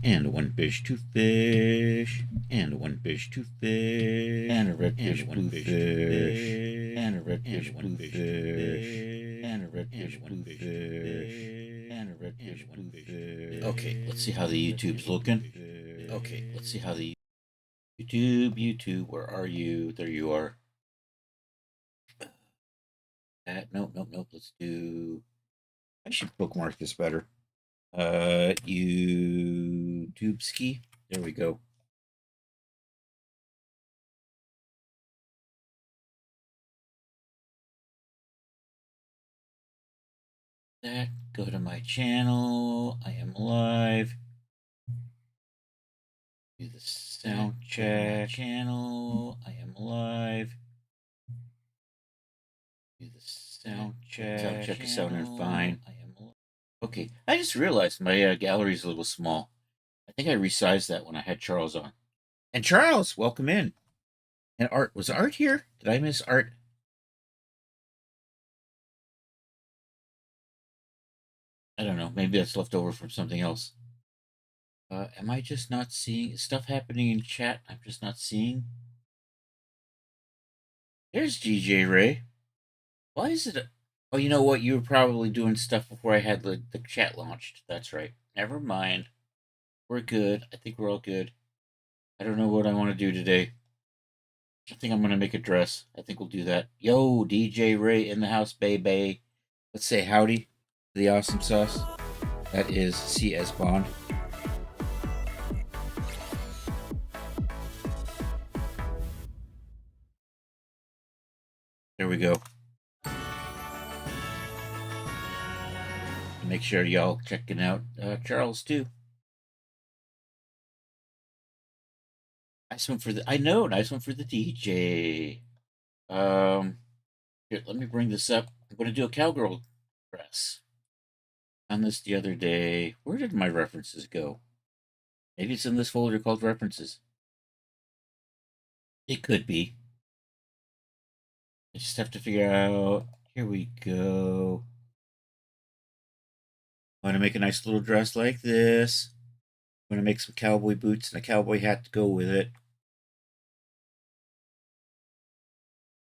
And one fish, two fish. And one fish, two fish. And a redfish, blue fish. And a redfish, blue fish. And a redfish, blue fish. And a redfish, blue fish. Okay, let's see how the YouTube's looking. Okay, let's see how the YouTube, where are you? There you are. Nope. Let's do. I should bookmark this better. YouTube ski. There we go. That. Go to my channel. I am live. Do the sound check. Channel. I am live. Do the sound check. Sound check is sounding fine. I am live. Okay, I just realized my gallery is a little small. I think I resized that when I had Charles on. And Charles, welcome in. And Art, was Art here? Did I miss Art? I don't know. Maybe that's left over from something else. Am I just not seeing stuff happening in chat? I'm just not seeing. There's DJ Ray. Why is it? Oh, you know what? You were probably doing stuff before I had the chat launched. That's right. Never mind. We're good. I think we're all good. I don't know what I want to do today. I think I'm going to make a dress. I think we'll do that. Yo, DJ Ray in the house, baby. Let's say howdy to the awesome sauce. That is CS Bond. There we go. Make sure y'all checking out Charles too. Nice one for the. I know, nice one for the DJ. Here, let me bring this up. I'm going to do a cowgirl dress. On this the other day. Where did my references go? Maybe it's in this folder called references. It could be. I just have to figure out. Here we go. I want to make a nice little dress like this. I'm going to make some cowboy boots and a cowboy hat to go with it.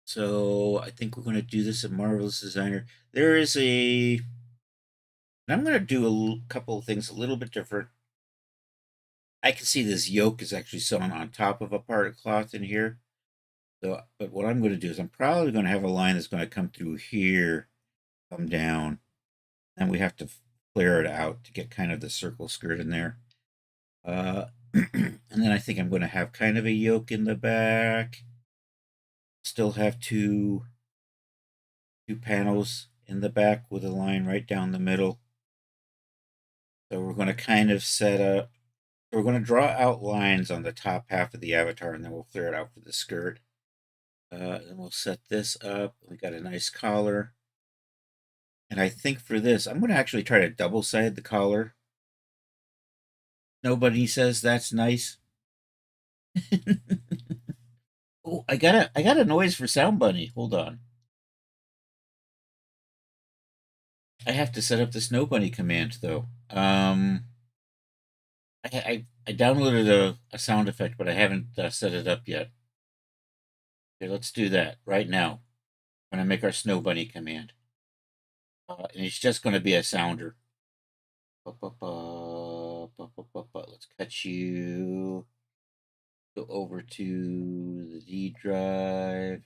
So I think we're going to do this at Marvelous Designer. There is a. And I'm going to do a couple of things a little bit different. I can see this yoke is actually sewn on top of a part of cloth in here. So, but what I'm going to do is I'm probably going to have a line that's going to come through here, come down, and we have to flare it out to get kind of the circle skirt in there. And then I think I'm going to have kind of a yoke in the back. Still have two panels in the back with a line right down the middle. So we're going to kind of set up. We're going to draw outlines on the top half of the avatar, and then we'll flare it out for the skirt. Then we'll set this up. We got a nice collar. And I think for this, I'm going to actually try to double-side the collar. Nobody says that's nice. Oh, I got a noise for Sound Bunny. Hold on. I have to set up the Snow Bunny command though. I downloaded a sound effect, but I haven't set it up yet. Okay, let's do that right now. I'm gonna make our Snow Bunny command, and it's just gonna be a sounder. Let's cut you. Go over to the D drive.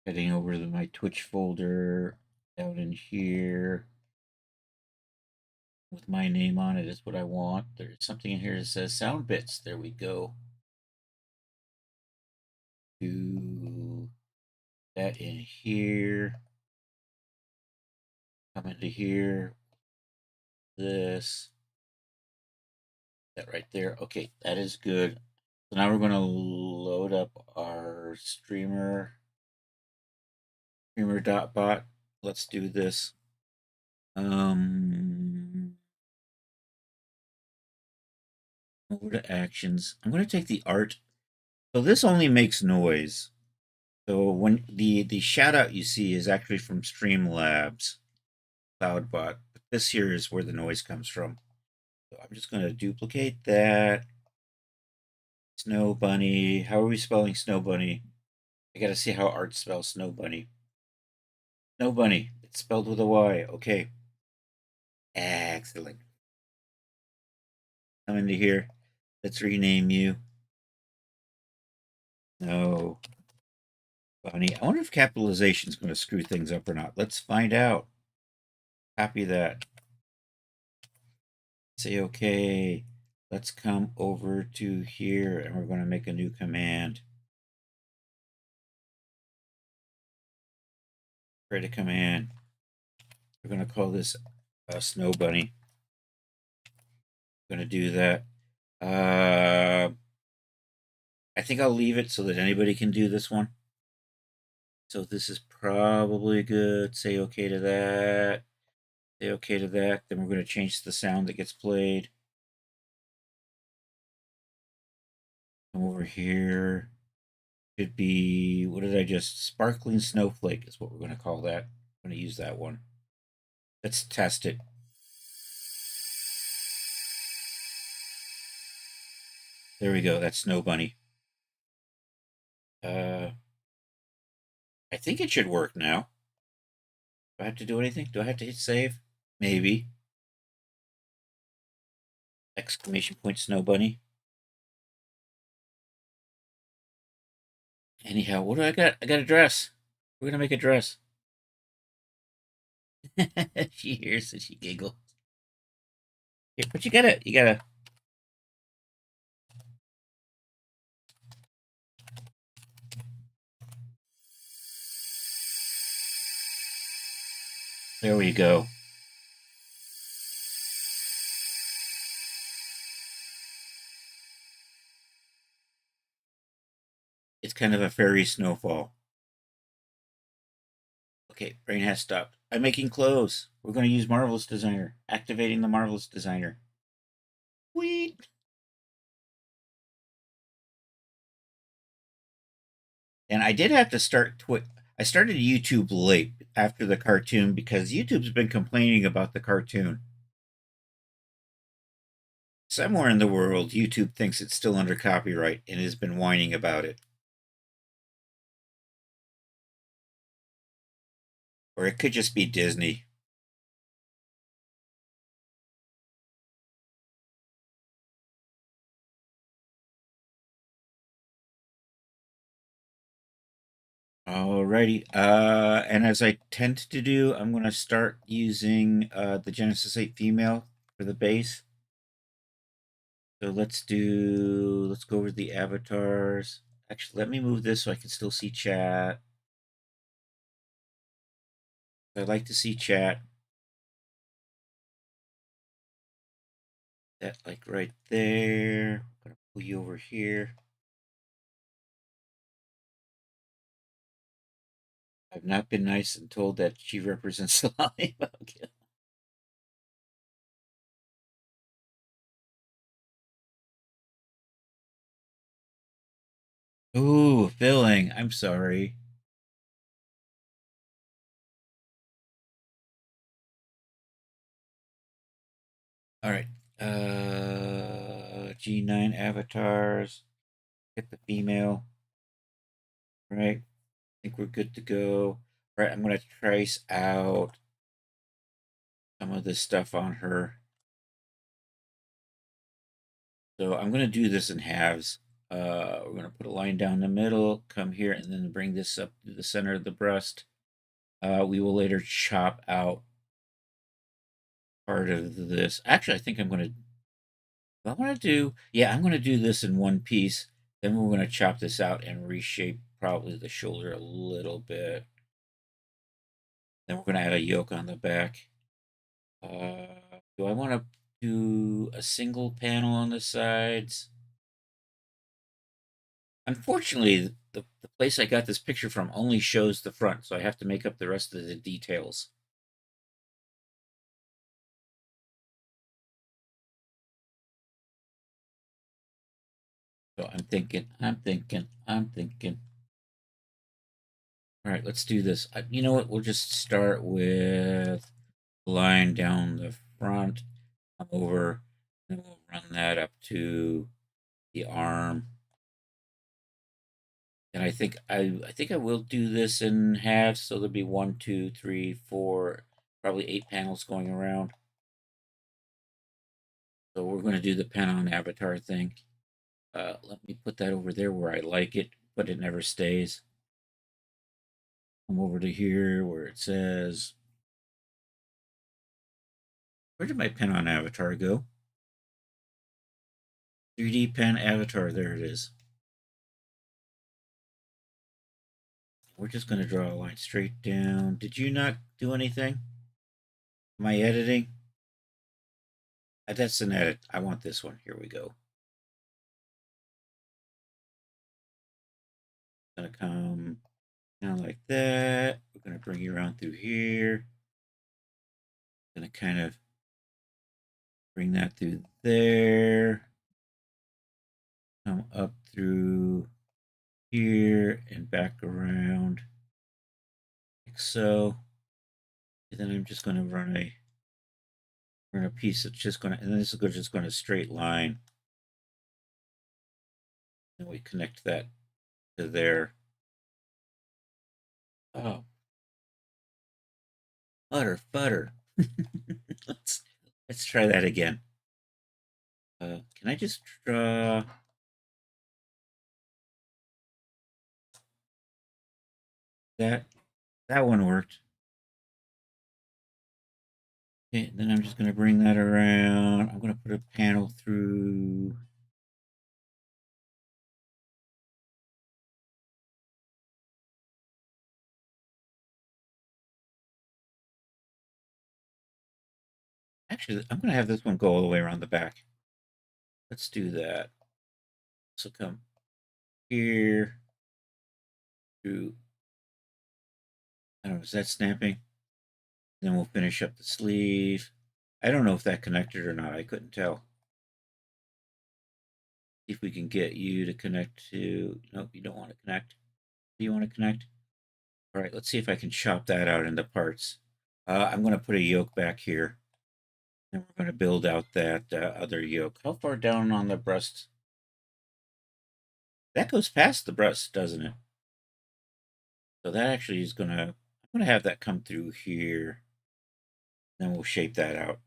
Heading over to my Twitch folder down in here with my name on it is what I want. There's something in here that says sound bits. There we go. Do that in here. Come into here. This. That right there. Okay, that is good. So now we're going to load up our streamer.bot. Let's do this. Over to actions. I'm going to take the art. So this only makes noise. So when the shout out you see is actually from Streamlabs CloudBot. But this here is where the noise comes from. So I'm just going to duplicate that. Snow Bunny. How are we spelling Snow Bunny? I got to see how Art spells Snow Bunny. Snow Bunny. It's spelled with a Y. Okay. Excellent. Come into here. Let's rename you. No. Bunny. I wonder if capitalization is going to screw things up or not. Let's find out. Copy that. Say okay. Let's come over to here and we're going to make a new command. Create a command. We're going to call this Snow Bunny. I'm going to do that. I think I'll leave it so that anybody can do this one. So this is probably good. Say okay to that. Say okay to that. Then we're going to change the sound that gets played. Come over here. Should be, what did I just, sparkling snowflake is what we're going to call that. I'm going to use that one. Let's test it. There we go. That's Snow Bunny. I think it should work now. Do I have to do anything? Do I have to hit save? Maybe. Exclamation point Snow Bunny. Anyhow, what do I got? I got a dress. We're going to make a dress. She hears it. She giggles. Here, but you gotta. There we go. It's kind of a fairy snowfall. Okay, brain has stopped. I'm making clothes. We're going to use Marvelous Designer. Activating the Marvelous Designer. Sweet. And I did have to start I started YouTube late after the cartoon because YouTube's been complaining about the cartoon. Somewhere in the world, YouTube thinks it's still under copyright and has been whining about it. Or it could just be Disney. Alrighty. And as I tend to do, I'm going to start using the Genesis 8 female for the base. So let's go over the avatars. Actually, let me move this so I can still see chat. I'd like to see chat. That like right there. I'm going to pull you over here. I've not been nice and told that she represents the line. Okay. Ooh, filling. I'm sorry. All right. G9 avatars. Get the female. Right. I think we're good to go. All right. I'm going to trace out some of this stuff on her. So I'm going to do this in halves. We're going to put a line down the middle, come here, and then bring this up to the center of the breast. We will later chop out part of this. Actually, I think I'm going to. I want to do. Yeah, I'm going to do this in one piece. Then we're going to chop this out and reshape probably the shoulder a little bit. Then we're going to add a yoke on the back. Do I want to do a single panel on the sides? Unfortunately, the place I got this picture from only shows the front, so I have to make up the rest of the details. So I'm thinking. All right, let's do this. You know what? We'll just start with a line down the front, come over, And we'll run that up to the arm. And I think I will do this in halves, so there'll be 1, 2, 3, 4, probably 8 panels going around. So we're going to do the pen on avatar thing. Let me put that over there where I like it, but it never stays. Come over to here where it says, where did my pen on avatar go? 3D pen avatar, there it is. We're just going to draw a line straight down. Did you not do anything? Am I editing? That's an edit. I want this one. Here we go. Gonna come down like that. We're gonna bring you around through here. Gonna kind of bring that through there. Come up through here and back around like so. And then I'm just gonna run a piece that's just gonna, and this is just gonna straight line. And we connect that to there. Oh, butter. let's try that again. Can I just draw? That one worked. Okay, then I'm just going to bring that around. I'm going to put a panel through. Actually, I'm going to have this one go all the way around the back. Let's do that. So come here through. I don't know, is that snapping? Then we'll finish up the sleeve. I don't know if that connected or not. I couldn't tell. See if we can get you to connect to. Nope, you don't want to connect. Do you want to connect? All right, let's see if I can chop that out into parts. I'm going to put a yoke back here. And we're going to build out that other yoke. How far down on the breast? That goes past the breast, doesn't it? So that actually is I'm gonna have that come through here. Then we'll shape that out.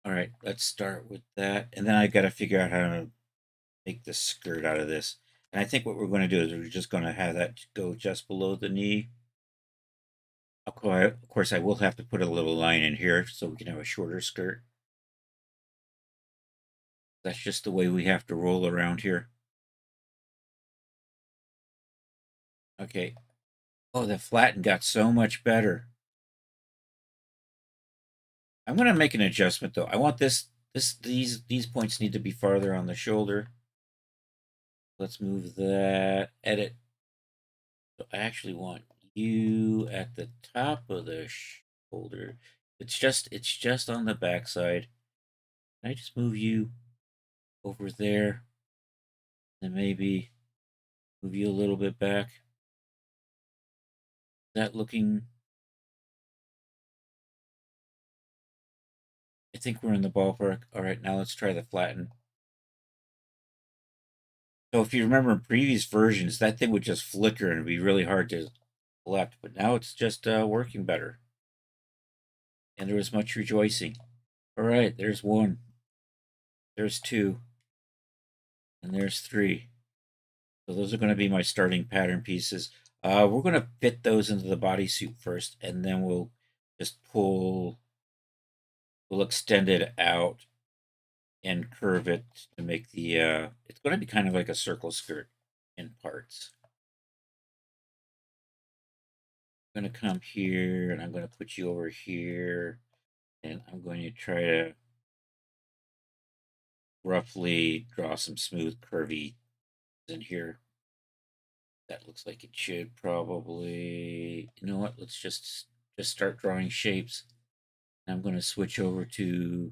All right, let's start with that. And then I got to figure out how to make the skirt out of this. And I think what we're going to do is we're just going to have that go just below the knee. Of course, I will have to put a little line in here so we can have a shorter skirt. That's just the way we have to roll around here. Okay. Oh, the flatten got so much better. I'm going to make an adjustment though. I want these points need to be farther on the shoulder. Let's move that. Edit. So I actually want you at the top of the shoulder. It's just on the back side. Can I just move you over there? And maybe move you a little bit back. Is that looking? I think we're in the ballpark. All right, now let's try the flatten. So if you remember in previous versions, that thing would just flicker and it'd be really hard to select, but now it's just working better. And there was much rejoicing. All right, there's one. There's two. And there's three. So those are going to be my starting pattern pieces. We're going to fit those into the bodysuit first, and then we'll just we'll extend it out and curve it to make the, it's going to be kind of like a circle skirt in parts. I'm going to come here, and I'm going to put you over here, and I'm going to try to roughly draw some smooth curvy in here. That looks like it should probably, you know what, let's just start drawing shapes. I'm going to switch over to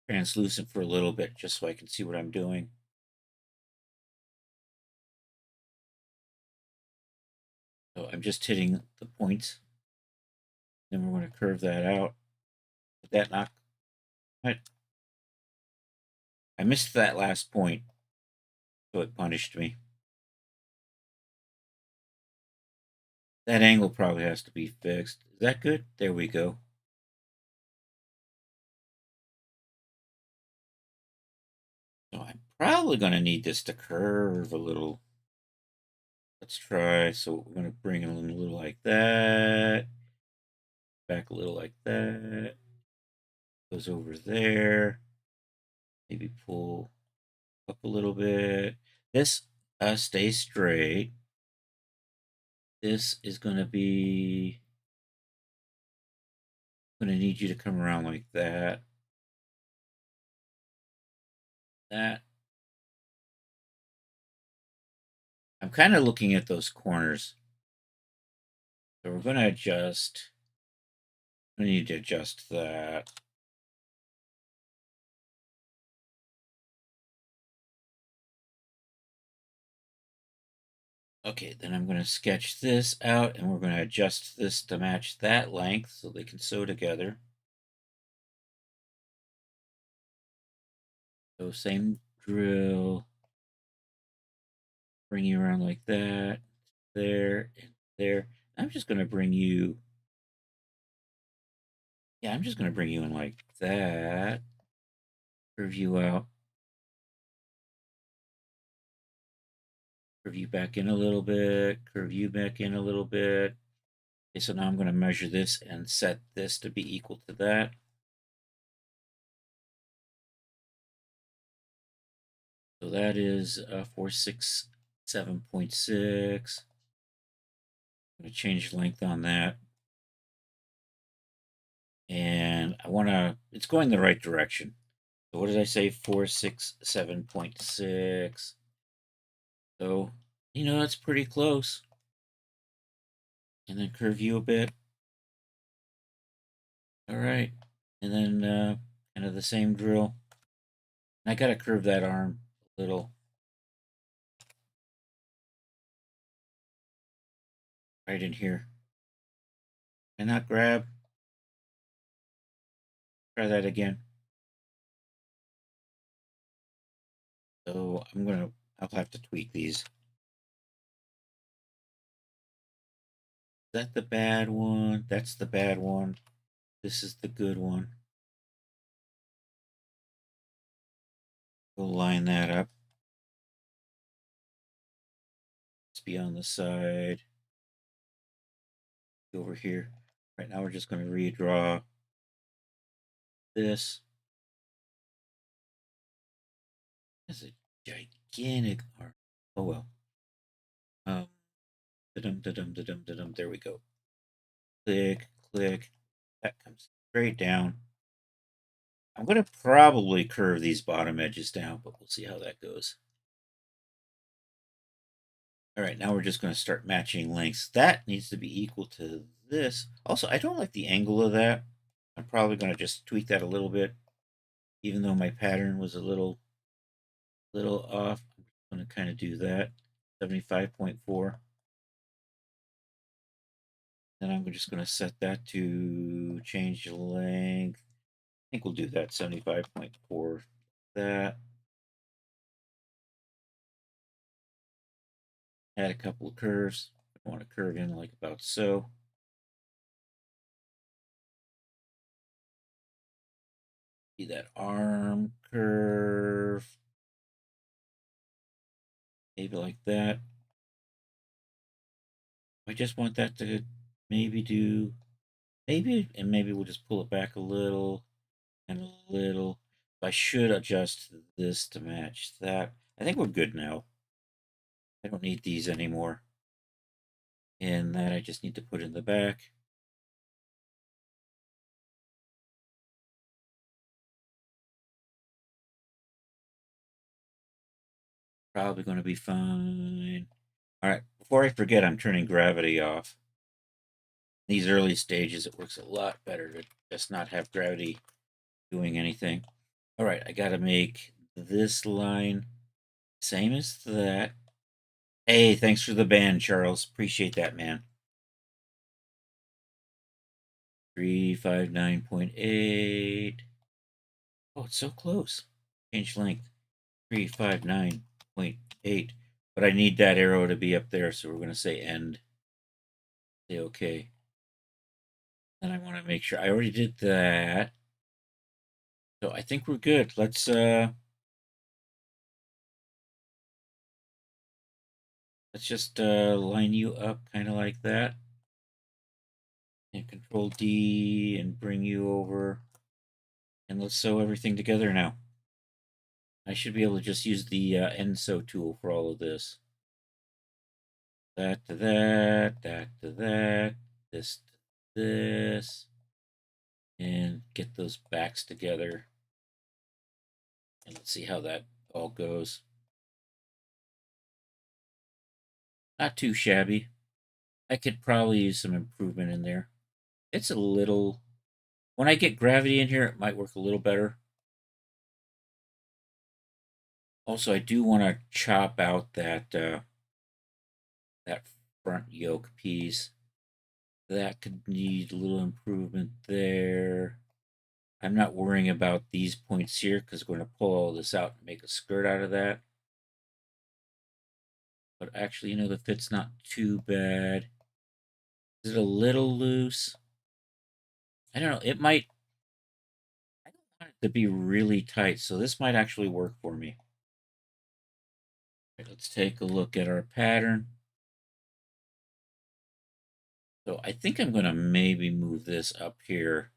translucent for a little bit just so I can see what I'm doing. So I'm just hitting the points. Then we're going to curve that out. Did that not? What? I missed that last point, so it punished me. That angle probably has to be fixed. Is that good? There we go. So I'm probably going to need this to curve a little. Let's try. So we're going to bring it a little like that. Back a little like that. Goes over there. Maybe pull up a little bit. This stays straight. This is going to be. I'm going to need you to come around like that. That. I'm kind of looking at those corners. So we're going to adjust. We need to adjust that. Okay, then I'm going to sketch this out and we're going to adjust this to match that length so they can sew together. So same drill. Bring you around like that, there, and there. I'm just going to bring you, I'm just going to bring you in like that. Curve you out. Curve you back in a little bit. Curve you back in a little bit. Okay, so now I'm going to measure this and set this to be equal to that. So that is 467.6. I'm going to change length on that. And I want to, it's going the right direction. So what did I say? 467.6. So, that's pretty close. And then curve you a bit. All right. And then kind of the same drill. And I got to curve that arm a little. Right in here. And not grab. Try that again. So I'll have to tweak these. Is that the bad one? That's the bad one. This is the good one. We'll line that up. Let's be on the side. Over here. Right now we're just going to redraw this. That's a gigantic arm. Oh well. There we go. Click, click. That comes straight down. I'm going to probably curve these bottom edges down, but we'll see how that goes. All right, now we're just going to start matching lengths. That needs to be equal to this. Also, I don't like the angle of that. I'm probably going to just tweak that a little bit, even though my pattern was a little off. I'm going to kind of do that. 75.4. Then I'm just going to set that to change the length. I think we'll do that 75.4. That. Add a couple of curves. I want to curve in like about so. See that arm curve. Maybe like that. I just want that to maybe do, and maybe we'll just pull it back a little and a little. I should adjust this to match that. I think we're good now. I don't need these anymore. And that I just need to put in the back. Probably going to be fine. All right, before I forget, I'm turning gravity off. These early stages, it works a lot better to just not have gravity doing anything. All right, I got to make this line same as that. Hey, thanks for the band, Charles. Appreciate that, man. 359.8. Oh, it's so close. Change length. 359.8. But I need that arrow to be up there, so we're going to say end. Say okay. And I want to make sure I already did that. So I think we're good. Let's just line you up kind of like that. And Control D and bring you over. And let's sew everything together now. I should be able to just use the end sew tool for all of this. That to that, that to that, this to this. And get those backs together. And let's see how that all goes. Not too shabby. I could probably use some improvement in there. It's a little... When I get gravity in here, it might work a little better. Also, I do want to chop out that that front yoke piece. That could need a little improvement there. I'm not worrying about these points here because we're going to pull all this out and make a skirt out of that. But actually, the fit's not too bad. Is it a little loose? I don't know. It might... I don't want it to be really tight, so this might actually work for me. Right, let's take a look at our pattern. So I think I'm going to maybe move this up here.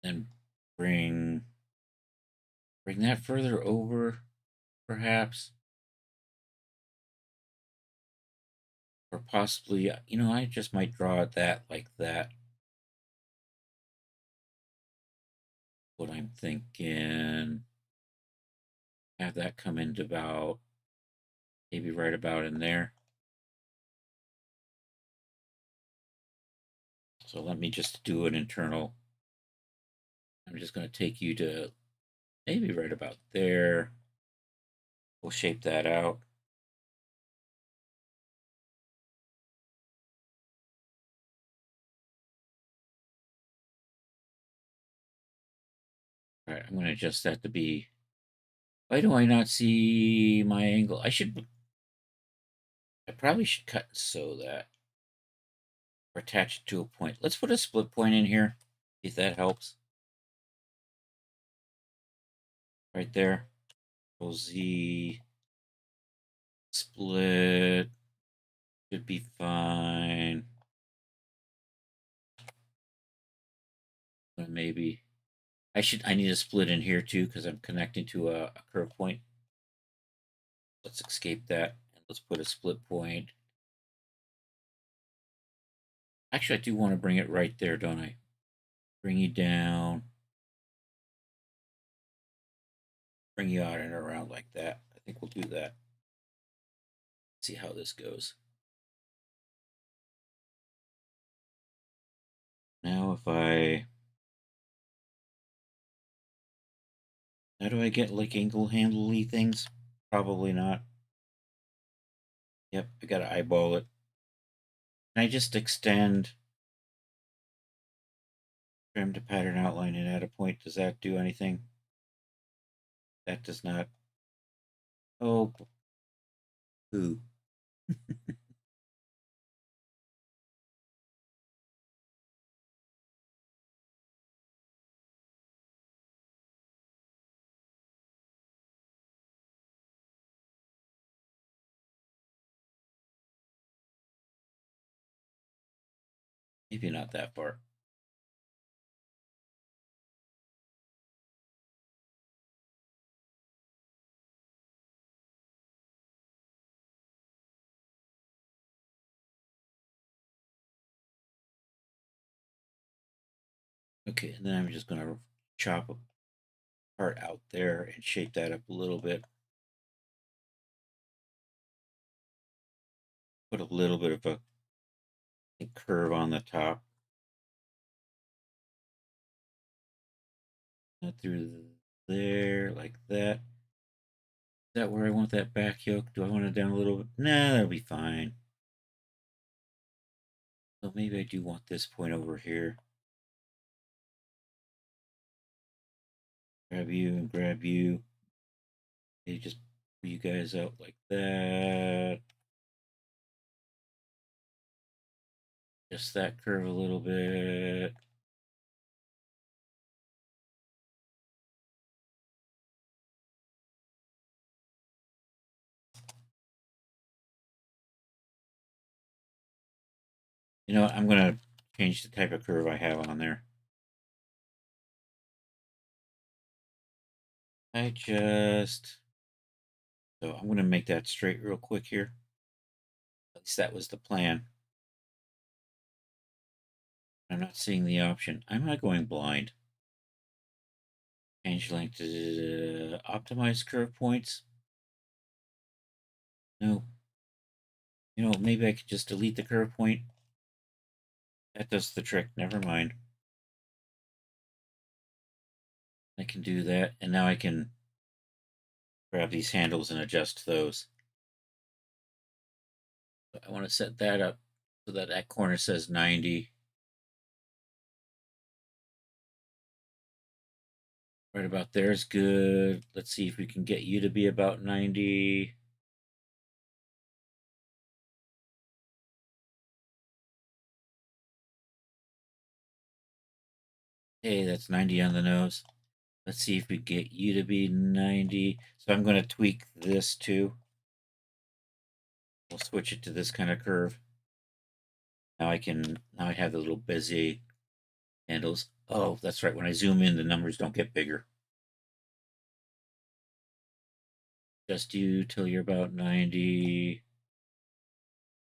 And bring that further over, perhaps. Or possibly, I just might draw that like that. What I'm thinking. Have that come into about, maybe right about in there. So let me just do an internal. I'm just going to take you to maybe right about there. We'll shape that out. All right, I'm going to adjust that to be... Why do I not see my angle? I probably should cut and sew that. Or attach it to a point. Let's put a split point in here. See if that helps. Right there. Control Z. Split. Should be fine. Maybe. I need a split in here too because I'm connecting to a curve point. Let's escape that. And let's put a split point. Actually, I do want to bring it right there, don't I? Bring you down. Bring you out and around like that. I think we'll do that. See how this goes. Now if I... How do I get like angle handly things? Probably not. Yep, I gotta eyeball it. Can I just extend trim to pattern outline and add a point? Does that do anything? That does not. Oh, boo. Maybe not that far. Okay, and then I'm just going to chop a part out there and shape that up a little bit. Put a little bit of a curve on the top. Through there, like that. Is that where I want that back yoke? Do I want it down a little bit? Nah, that'll be fine. So maybe I do want this point over here. Grab you and grab you. Okay, just pull you guys out like that. Just that curve a little bit. You know what? I'm going to change the type of curve I have on there. So I'm going to make that straight real quick here. At least that was the plan. I'm not seeing the option. I'm not going blind. Change length to optimize curve points. No. You know, maybe I could just delete the curve point. That does the trick. Never mind. I can do that. And now I can grab these handles and adjust those. But I want to set that up so that that corner says 90. Right about there is good. Let's see if we can get you to be about 90. Hey, that's 90 on the nose. Let's see if we get you to be 90. So I'm going to tweak this too. We'll switch it to this kind of curve. Now I have the little Bezier handles. Oh, that's right. When I zoom in, the numbers don't get bigger. Just you till you're about 90.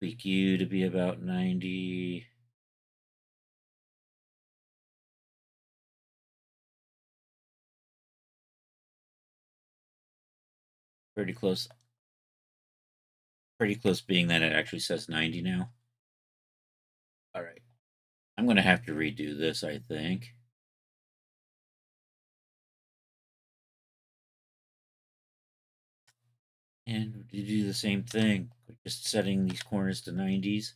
Tweak you to be about 90. Pretty close. Pretty close being that it actually says 90 now. All right. I'm going to have to redo this, I think. And to do the same thing, just setting these corners to 90s.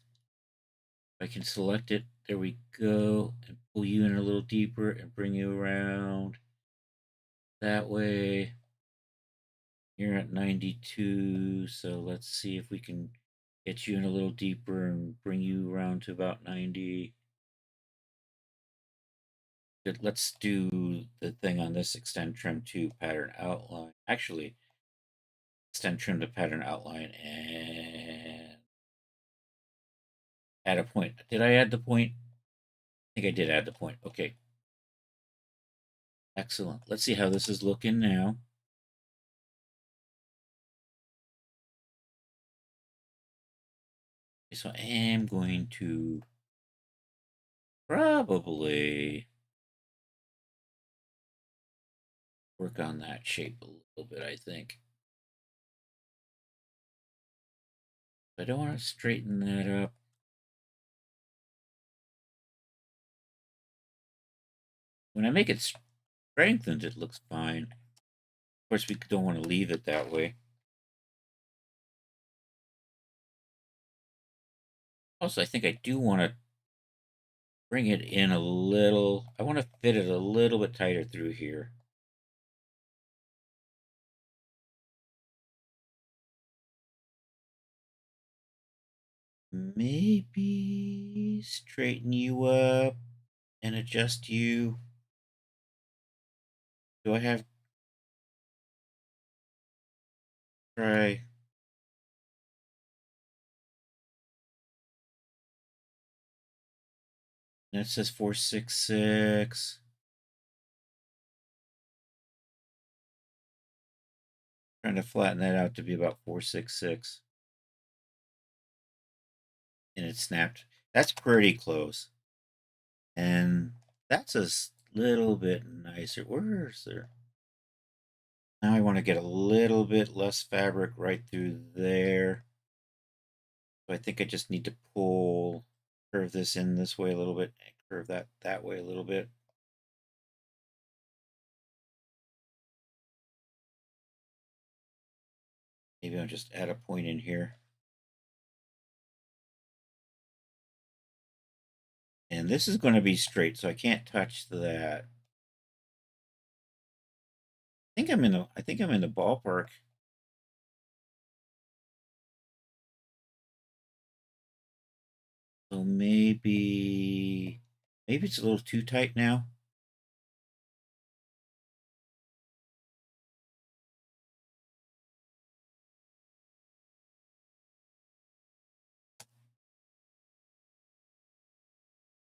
I can select it. There we go. And pull you in a little deeper and bring you around. That way. You're at 92. So let's see if we can get you in a little deeper and bring you around to about 90. Good. Let's do the thing on this extend trim to pattern outline. Actually, extend trim to pattern outline and add a point. Did I add the point? I think I did add the point. Okay. Excellent. Let's see how this is looking now. Okay, so I am going to probably work on that shape a little bit, I think. I don't want to straighten that up. When I make it strengthened, it looks fine. Of course, we don't want to leave it that way. Also, I think I do want to bring it in a little. I want to fit it a little bit tighter through here. Maybe straighten you up and adjust you. Do I have try? That says 466. Trying to flatten that out to be about 466. And it snapped. That's pretty close. And that's a little bit nicer. Where's there? Now I want to get a little bit less fabric right through there. So I think I just need to curve this in this way a little bit, and curve that way a little bit. Maybe I'll just add a point in here. And this is going to be straight, so I can't touch that. I think I'm in the ballpark. So maybe it's a little too tight now.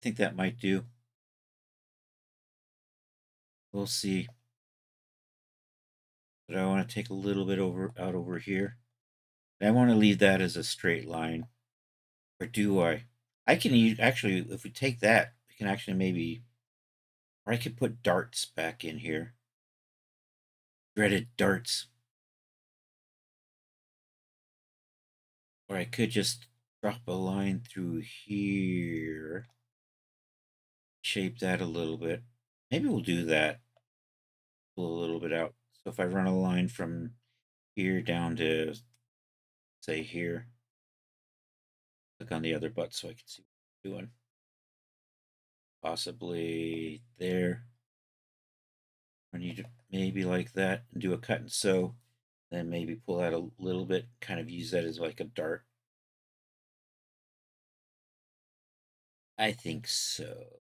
I think that might do. We'll see. But I want to take a little bit out over here. I want to leave that as a straight line. Or do I? I can actually, if we take that, we can actually maybe, or I could put darts back in here. Dreaded darts. Or I could just drop a line through here. Shape that a little bit. Maybe we'll do that. Pull a little bit out. So if I run a line from here down to, say, here, click on the other butt so I can see what I'm doing. Possibly there. I need to maybe like that and do a cut and sew. Then maybe pull out a little bit, kind of use that as like a dart. I think so.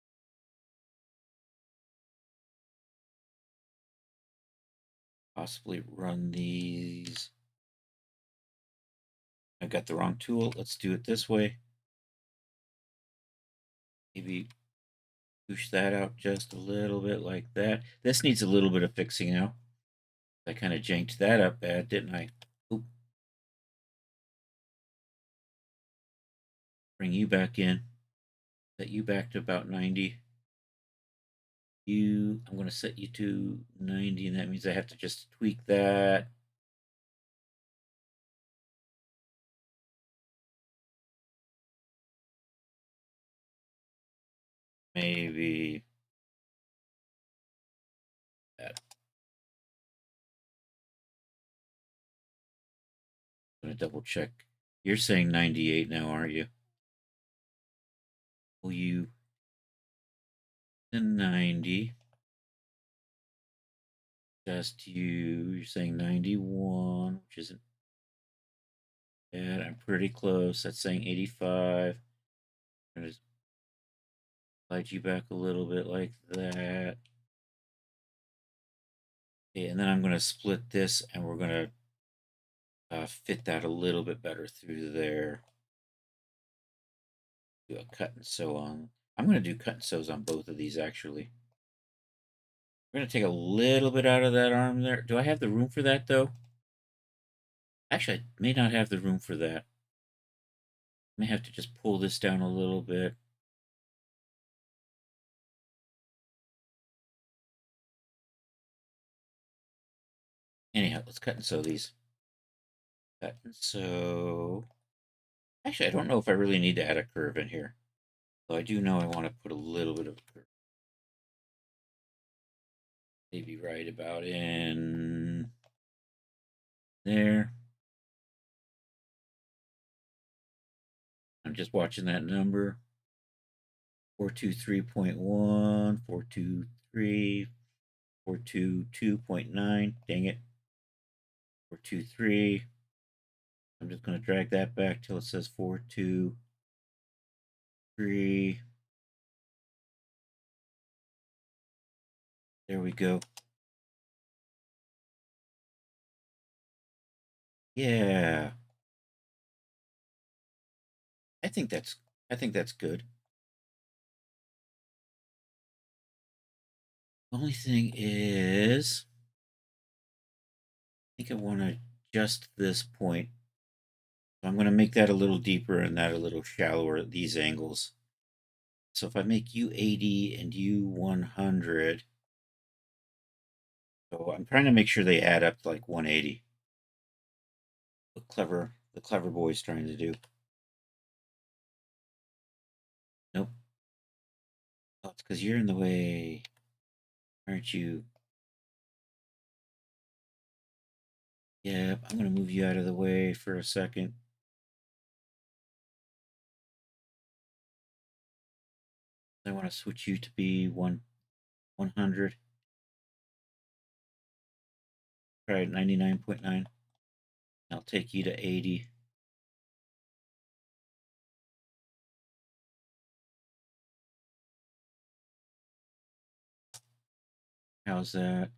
Possibly run these. I got the wrong tool. Let's do it this way. Maybe push that out just a little bit like that. This needs a little bit of fixing now. I kind of janked that up bad, didn't I? Oop. Bring you back in. Set you back to about 90. I'm going to set you to 90, and that means I have to just tweak that. Maybe that. I'm going to double check. You're saying 98 now, aren't you? Will you to 90? Just you're saying 91, which isn't bad. I'm pretty close. That's saying 85. I'm going to slide you back a little bit like that. Okay, and then I'm going to split this, and we're going to fit that a little bit better through there. Do a cut and sew on. I'm going to do cut and sews on both of these, actually. We're going to take a little bit out of that arm there. Do I have the room for that, though? Actually, I may not have the room for that. I may have to just pull this down a little bit. Anyhow, let's cut and sew these. Cut and sew. Actually, I don't know if I really need to add a curve in here. So I do know I want to put a little bit of a curve. Maybe right about in there. I'm just watching that number. 423.1, 423, 422.9. Dang it. 423. I'm just going to drag that back till it says 423. There we go. Yeah. I think that's good. Only thing is, I think I want to adjust this point. So I'm going to make that a little deeper and that a little shallower at these angles. So if I make you 80 and you 100, so I'm trying to make sure they add up to like 180. The clever boy's trying to do. Nope. Oh, it's because you're in the way, aren't you? Yeah, I'm going to move you out of the way for a second. I want to switch you to be 100. Try 99.9. I'll take you to 80. How's that?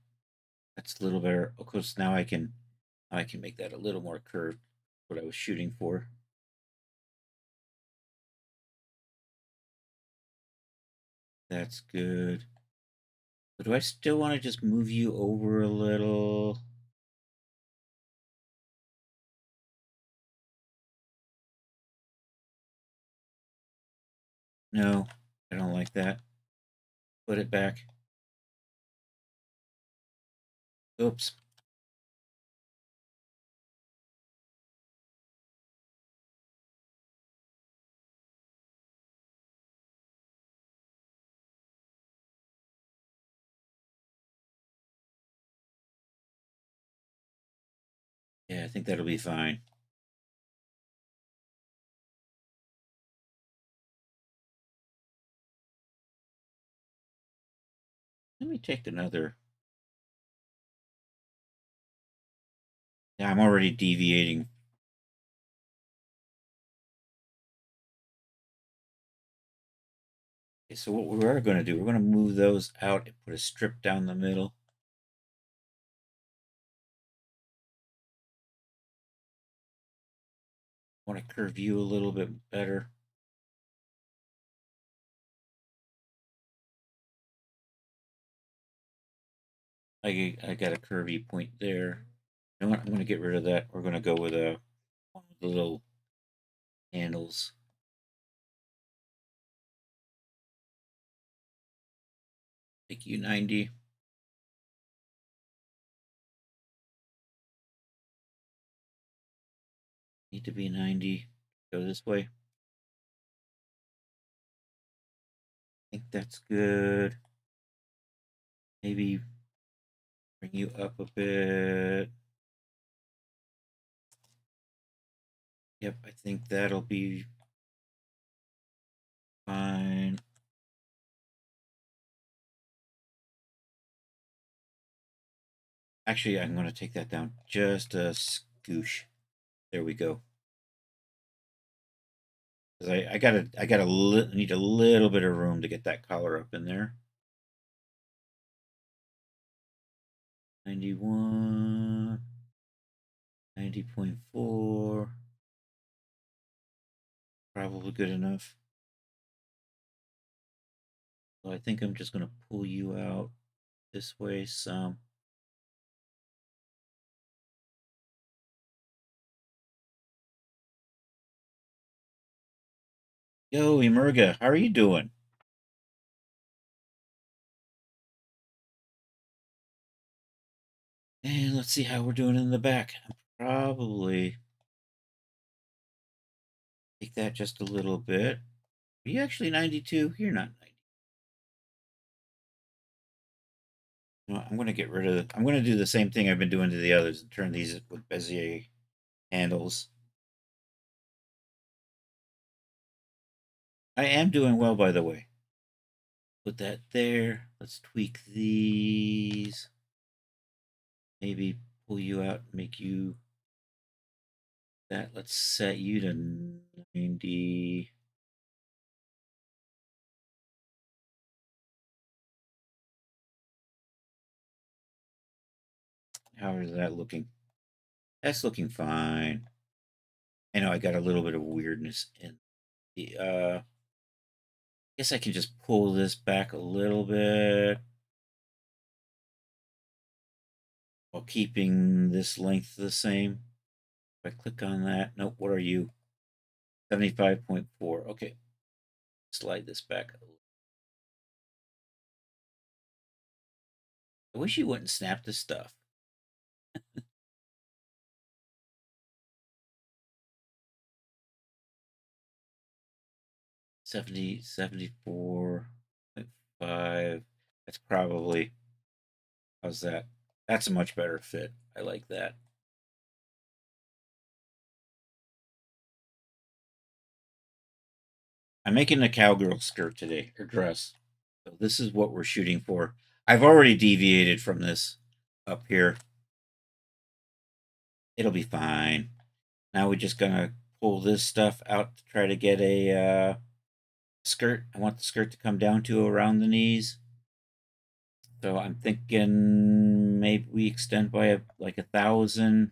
That's a little better. Of course, now I can make that a little more curved. What I was shooting for. That's good. But do I still want to just move you over a little? No, I don't like that. Put it back. Oops. Yeah, I think that'll be fine. Let me take another. Yeah, I'm already deviating. Okay, so what we are going to do, we're going to move those out and put a strip down the middle. I want to curve you a little bit better. I got a curvy point there. You know what? I'm going to get rid of that. We're going to go with one of the little handles. Make you 90. Need to be 90. Go this way. I think that's good. Maybe bring you up a bit. Yep, I think that'll be fine. Actually, I'm going to take that down just a scoosh. There we go. Because need a little bit of room to get that collar up in there. 91, 90.4. Probably good enough. So I think I'm just going to pull you out this way some. Yo, Emerga, how are you doing? And let's see how we're doing in the back. Probably take that just a little bit. Are you actually 92? You're not 90. No, I'm going to get rid of I'm going to do the same thing I've been doing to the others and turn these with Bezier handles. I am doing well, by the way. Put that there. Let's tweak these. Maybe pull you out and make you that. Let's set you to 90. How is that looking? That's looking fine. I know I got a little bit of weirdness in the guess I can just pull this back a little bit while keeping this length the same. If I click on that, nope, what are you? 75.4. Okay. Slide this back a little. I wish you wouldn't snap this stuff. 70, 74.5. That's probably, how's that? That's a much better fit. I like that. I'm making a cowgirl skirt today, or dress. So this is what we're shooting for. I've already deviated from this up here. It'll be fine. Now we're just gonna pull this stuff out to try to get a skirt. I want the skirt to come down to around the knees. So I'm thinking maybe we extend by like 1,000.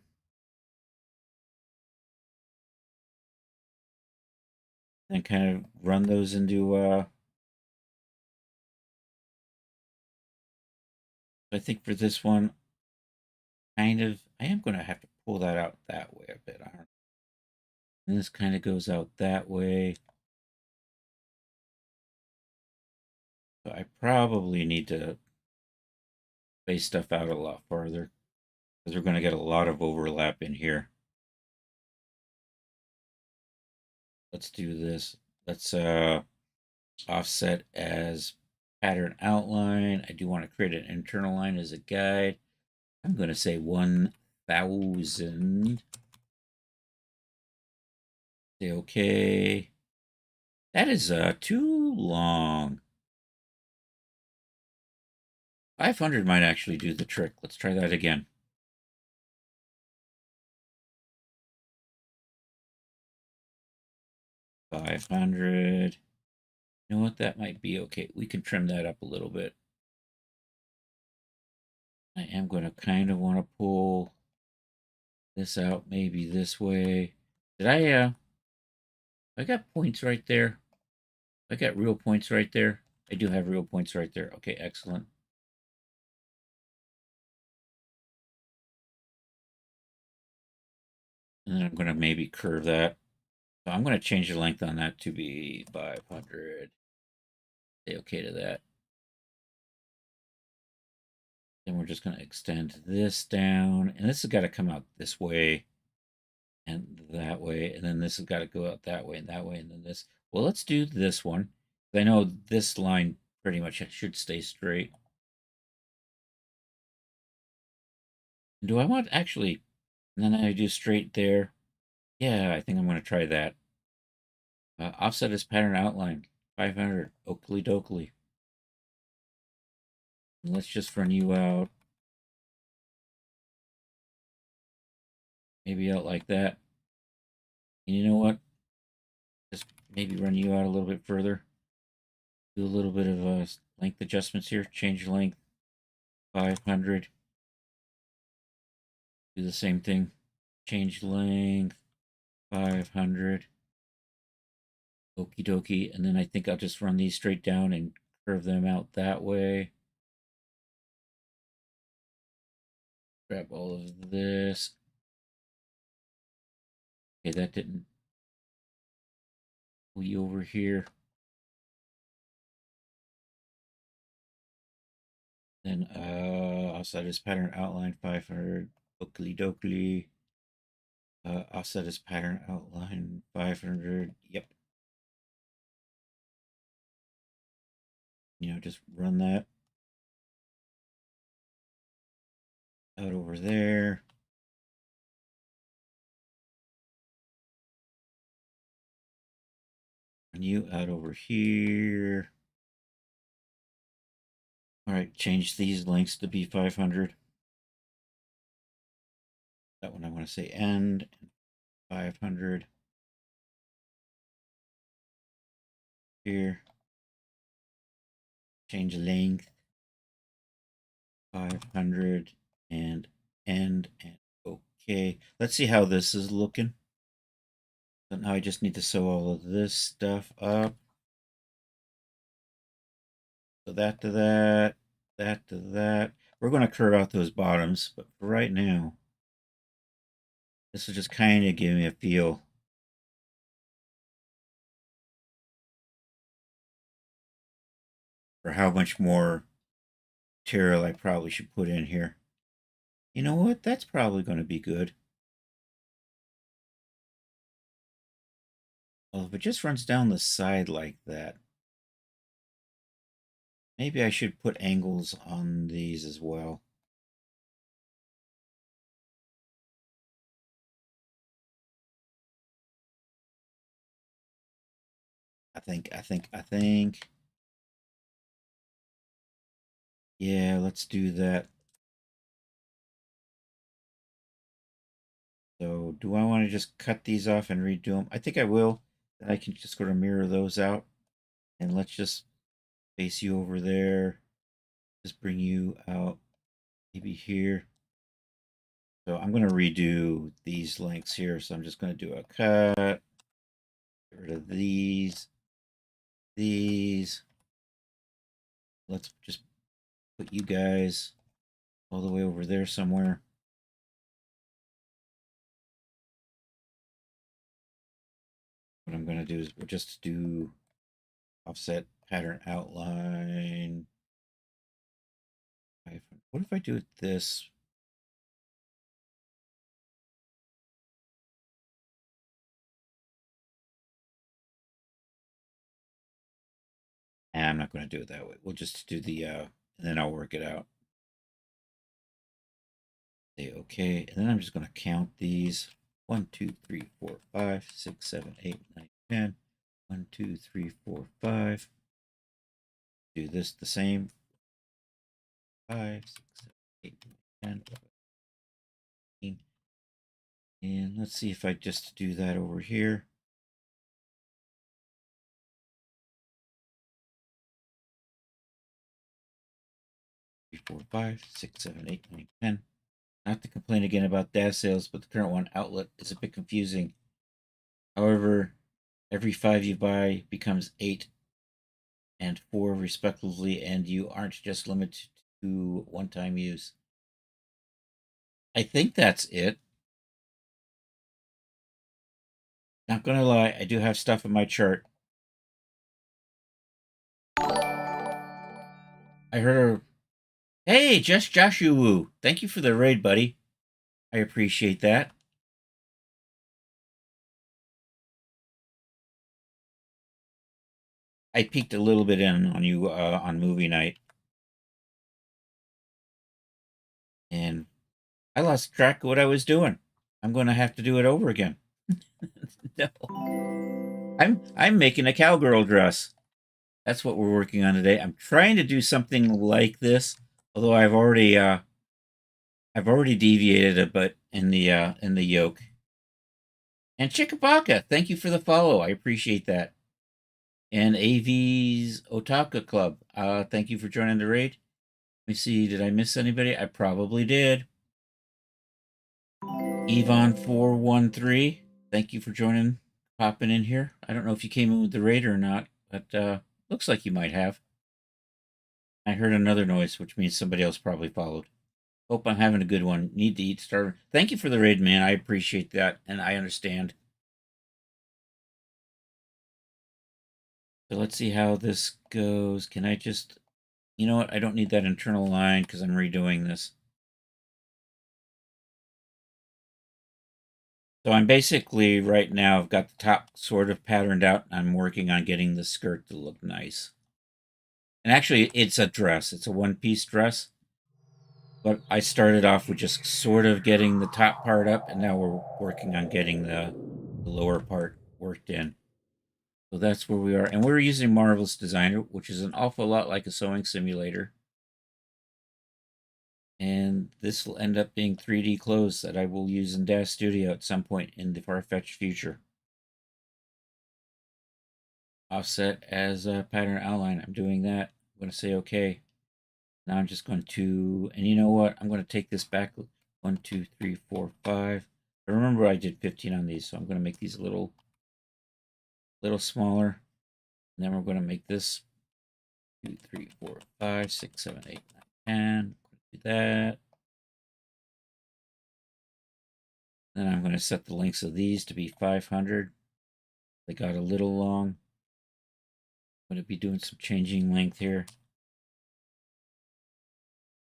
And kind of run those into I think for this one, kind of I am gonna have to pull that out that way a bit. And this kind of goes out that way. So I probably need to space stuff out a lot farther because we're gonna get a lot of overlap in here. Let's do this. Let's offset as pattern outline. I do want to create an internal line as a guide. I'm going to say 1,000. Say okay. That is too long. 500 might actually do the trick. Let's try that again. 500. You know what? That might be okay. We can trim that up a little bit. I am going to kind of want to pull this out maybe this way. Did I got points right there. I got real points right there. I do have real points right there. Okay, excellent. And then I'm going to maybe curve that. So I'm going to change the length on that to be 500. Say okay to that. Then we're just going to extend this down. And this has got to come out this way and that way. And then this has got to go out that way and that way. And then this. Well, let's do this one. I know this line pretty much should stay straight. Do I want actually, and then I do straight there. Yeah, I think I'm going to try that. Offset as pattern outline, 500, Oakley Dokley. Let's just run you out. Maybe out like that. And you know what? Just maybe run you out a little bit further. Do a little bit of length adjustments here. Change length, 500. Do the same thing. Change length, 500. Okie dokie. And then I think I'll just run these straight down and curve them out that way. Grab all of this. Okay, that didn't pull you over here. Then offset as pattern outline 500. Oakley dokley. Offset as pattern outline 500. Yep. Just run that out over there. Run you out over here. All right, change these lengths to be 500. That one I want to say end, 500. Here. Change length, 500, and end, and okay. Let's see how this is looking. So now I just need to sew all of this stuff up. So that to that, that to that. We're going to curve out those bottoms, but for right now, this will just kind of give me a feel for how much more material I probably should put in here. You know what? That's probably going to be good. Well, if it just runs down the side like that, maybe I should put angles on these as well. think. Yeah, let's do that. So do I want to just cut these off and redo them? I think I will. Then I can just sort of mirror those out. And let's just face you over there. Just bring you out maybe here. So I'm going to redo these lengths here. So I'm just going to do a cut. Get rid of these. These. Let's just put you guys all the way over there somewhere. What I'm going to do is we'll just do offset pattern outline. What if I do it this? I'm not going to do it that way. We'll just do the, and then I'll work it out. Say okay, and then I'm just going to count these. 1, 2, 3, 4, 5, 6, 7, 8, 9, 10. 1, 2, 3, 4, 5. Do this the same. 5, 6, 7, 8, 9, 10, 11, 15. And let's see if I just do that over here. Three, 4, 5, 6, 7, 8, 9, 10. Not to complain again about Daz sales, but the current one outlet is a bit confusing. However, every 5 you buy becomes 8 and 4 respectively, and you aren't just limited to one-time use. I think that's it. Not gonna lie, I do have stuff in my chart. I heard hey, just Joshua, thank you for the raid, buddy. I appreciate that. I peeked a little bit in on you on movie night. And I lost track of what I was doing. I'm going to have to do it over again. No. I'm making a cowgirl dress. That's what we're working on today. I'm trying to do something like this, although I've already deviated a bit in the yoke. And Chickabaka, thank you for the follow. I appreciate that. And AV's Otaka Club, thank you for joining the raid. Let me see, did I miss anybody? I probably did. Yvonne413, thank you for joining, popping in here. I don't know if you came in with the raid or not, but looks like you might have. I heard another noise, which means somebody else probably followed. Hope I'm having a good one. Need to eat starter. Thank you for the raid, man. I appreciate that, and I understand. So let's see how this goes. Can I just, you know what? I don't need that internal line because I'm redoing this. So I'm basically right now, I've got the top sort of patterned out. I'm working on getting the skirt to look nice. And actually, it's a dress. It's a one-piece dress. But I started off with just sort of getting the top part up, and now we're working on getting the lower part worked in. So that's where we are. And we're using Marvelous Designer, which is an awful lot like a sewing simulator. And this will end up being 3D clothes that I will use in Daz Studio at some point in the far-fetched future. Offset as a pattern outline. I'm doing that. I'm going to say okay. Now I'm just going to, and you know what? I'm going to take this back 1, 2, 3, 4, 5. I remember I did 15 on these, so I'm going to make these a little smaller. And then we're going to make this 2, 3, 4, 5, 6, 7, 8, 9, 10. Do that. Then I'm going to set the lengths of these to be 500. They got a little long. I'm going to be doing some changing length here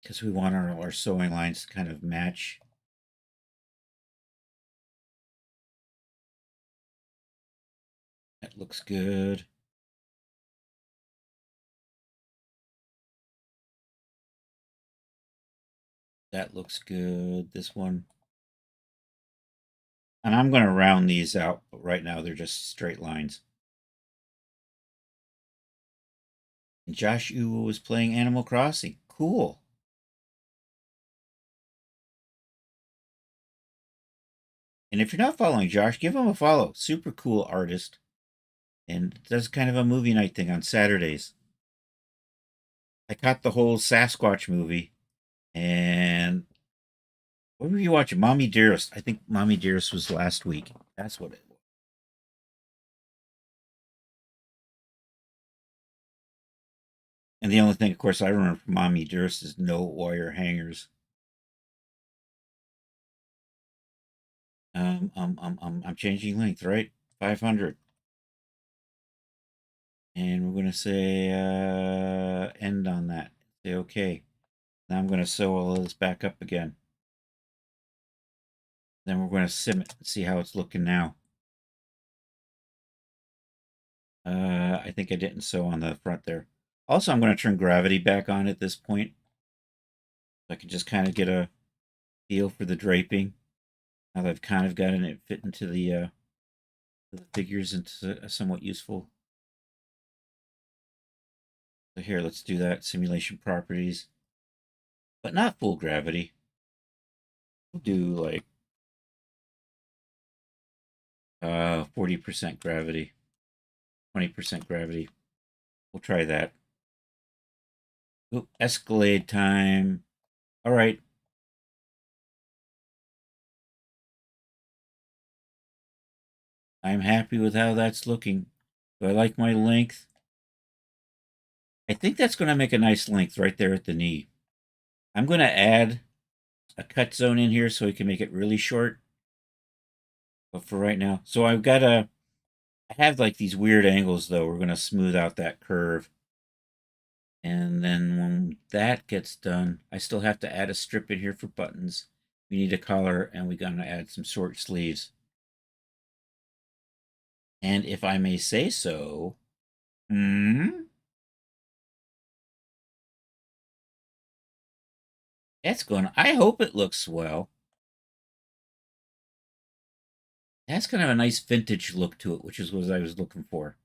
because we want our sewing lines to kind of match. That looks good. That looks good. This one. And I'm going to round these out, but right now they're just straight lines. Josh Uwe was playing Animal Crossing. Cool. And if you're not following Josh, give him a follow. Super cool artist. And does kind of a movie night thing on Saturdays. I caught the whole Sasquatch movie. And what were you watching? Mommy Dearest. I think Mommy Dearest was last week. That's what it was. And the only thing, of course, I remember from Mommy Dearest is no wire hangers. I'm changing length, right? 500. And we're going to say end on that. Say okay. Now I'm going to sew all of this back up again. Then we're going to sim it and see how it's looking now. I think I didn't sew on the front there. Also, I'm going to turn gravity back on at this point. So I can just kind of get a feel for the draping. Now that I've kind of gotten it fit into the figures into somewhat useful. So here, let's do that. Simulation properties. But not full gravity. We'll do like 40% gravity, 20% gravity. We'll try that. Oop, Escalade time. All right. I'm happy with how that's looking. Do I like my length? I think that's going to make a nice length right there at the knee. I'm going to add a cut zone in here so we can make it really short. But for right now, so I have like these weird angles though. We're going to smooth out that curve. And then when that gets done, I still have to add a strip in here for buttons. We need a collar and we're going to add some short sleeves. And if I may say so, that's going to, I hope it looks well. It has kind of a nice vintage look to it, which is what I was looking for.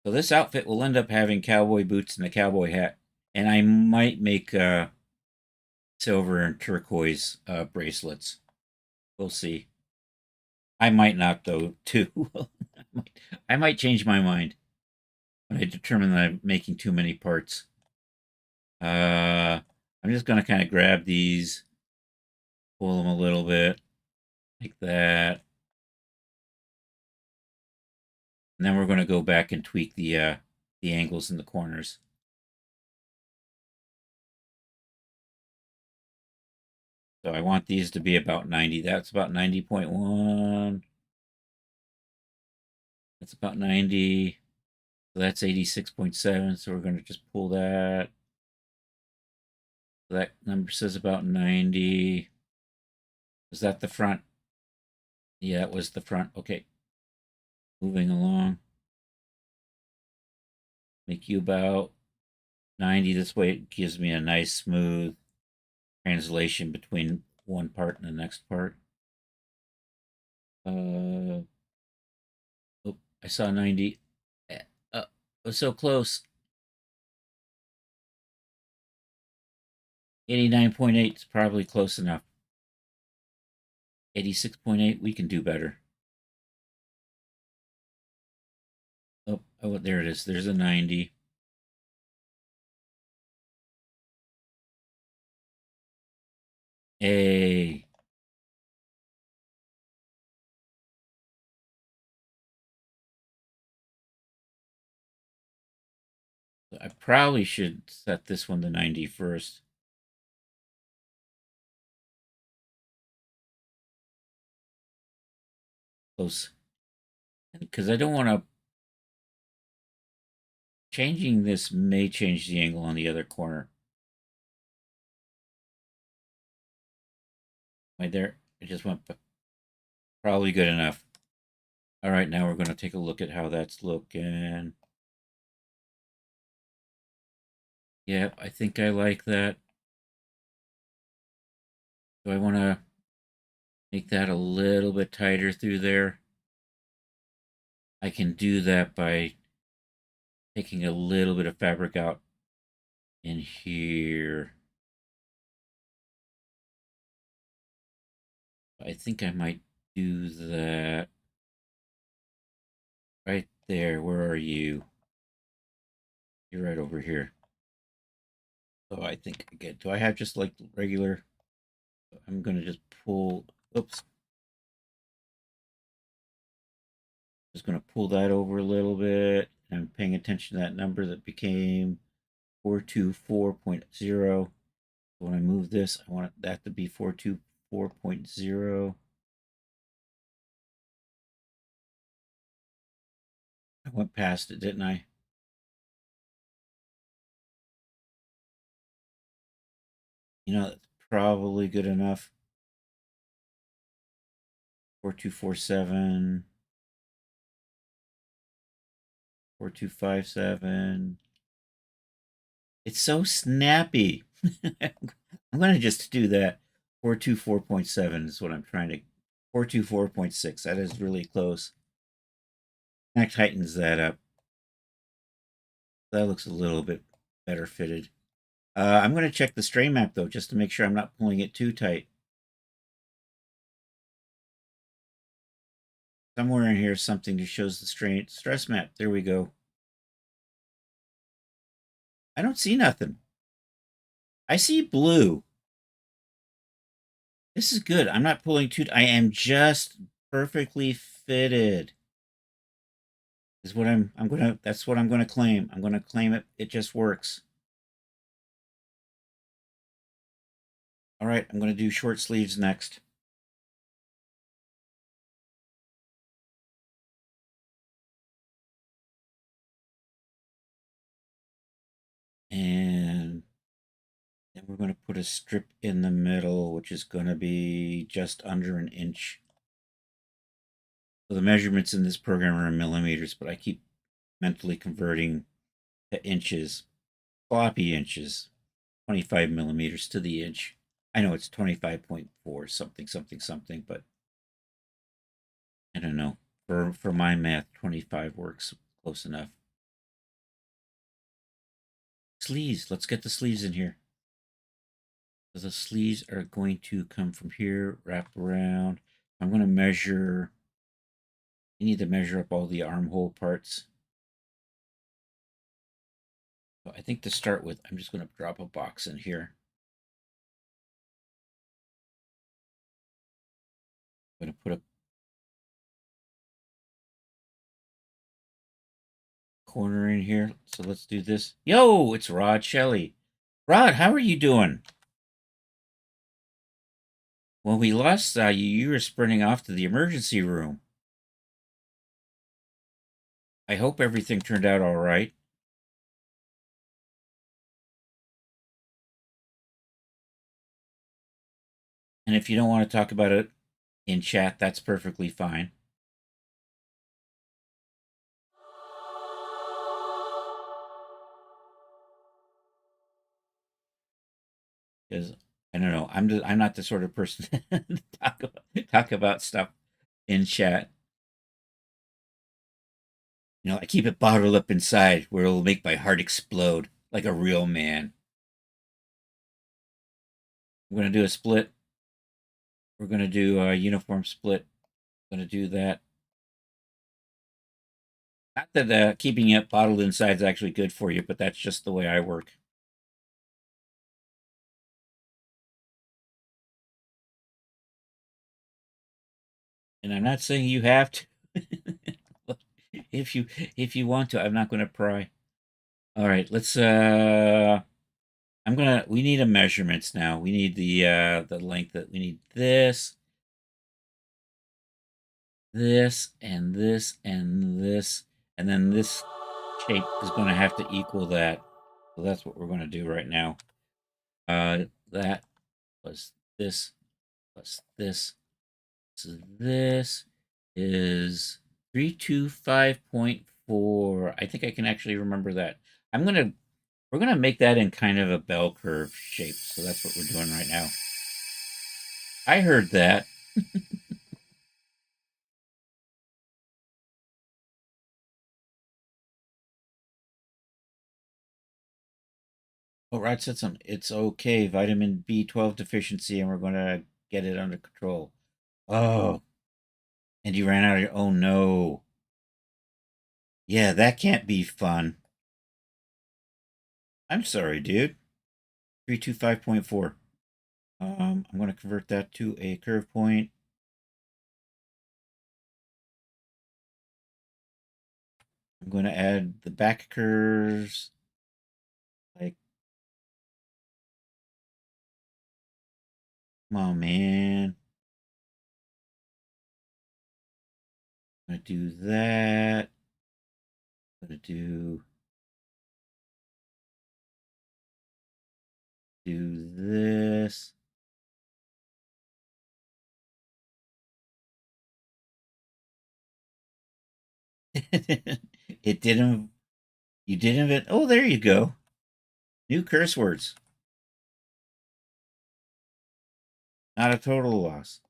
So this outfit will end up having cowboy boots and a cowboy hat. And I might make silver and turquoise bracelets. We'll see. I might not, though, too. I might change my mind when I determine that I'm making too many parts. I'm just going to kind of grab these, pull them a little bit, like that. And then we're going to go back and tweak the angles in the corners. So I want these to be about 90. That's about 90.1. That's about 90. So that's 86.7. So we're going to just pull that. So that number says about 90. Was that the front? Yeah, it was the front. Okay. Moving along. Make you about 90. This way it gives me a nice smooth translation between one part and the next part. Oh, I saw 90. It was so close. 89.8 is probably close enough. 86.8, we can do better. Oh, there it is. There's a 90. Hey. I probably should set this one to 90 first. Close. Because I don't want to. Changing this may change the angle on the other corner. Right there. It just went probably good enough. All right, now we're going to take a look at how that's looking. Yep, I think I like that. So I want to make that a little bit tighter through there. I can do that by taking a little bit of fabric out in here. I think I might do that right there. Where are you? You're right over here. So I think, again, do I have just like regular? I'm going to just pull, oops. Just going to pull that over a little bit. I'm paying attention to that number that became 424.0. When I move this, I want that to be 424.0. I went past it, didn't I? You know, that's probably good enough. 4247, 4257. It's so snappy. I'm going to just do that. 424.7 is what I'm trying to. 424.6. That is really close. That tightens that up. That looks a little bit better fitted. I'm going to check the strain map though, just to make sure I'm not pulling it too tight. Somewhere in here, something that shows the stress map. There we go. I don't see nothing. I see blue. This is good. I'm not pulling too. I am just perfectly fitted. Is what I'm gonna. That's what I'm gonna claim. I'm gonna claim it. It just works. All right. I'm gonna do short sleeves next. And then we're going to put a strip in the middle, which is going to be just under an inch. So the measurements in this program are in millimeters, but I keep mentally converting to inches, floppy inches, 25 millimeters to the inch. I know it's 25.4 something, something, something, but I don't know. For my math, 25 works close enough. Sleeves. Let's get the sleeves in here. So the sleeves are going to come from here, wrap around. I'm going to measure. You need to measure up all the armhole parts. So I think to start with, I'm just going to drop a box in here. I'm going to put a corner in here. So let's do this. Yo, it's Rod Shelley. Rod, how are you doing? When we last saw you, you were sprinting off to the emergency room. I hope everything turned out all right. And if you don't want to talk about it in chat, that's perfectly fine. Because I don't know, I'm not the sort of person to talk about stuff in chat. You know, I keep it bottled up inside where it'll make my heart explode like a real man. I'm going to do a split. We're going to do a uniform split. I'm going to do that. Not that keeping it bottled inside is actually good for you, but that's just the way I work. And I'm not saying you have to. if you want to, I'm not going to pry. All right, let's we need a measurements now. We need the length that we need this, this, and this, and this, and then this shape is going to have to equal that. So that's what we're going to do right now. That plus this plus this. So this is 325.4. I think I can actually remember that. We're gonna make that in kind of a bell curve shape. So that's what we're doing right now. I heard that. Oh, Rod said something. It's okay. Vitamin B12 deficiency, and we're going to get it under control. Oh, and you ran out of your. Oh, no. Yeah, that can't be fun. I'm sorry, dude. 325.4. I'm going to convert that to a curve point. I'm going to add the back curves. Like, come on, man. I'm going to do that. I'm going to do this. It didn't. You didn't. Oh, there you go. New curse words. Not a total loss.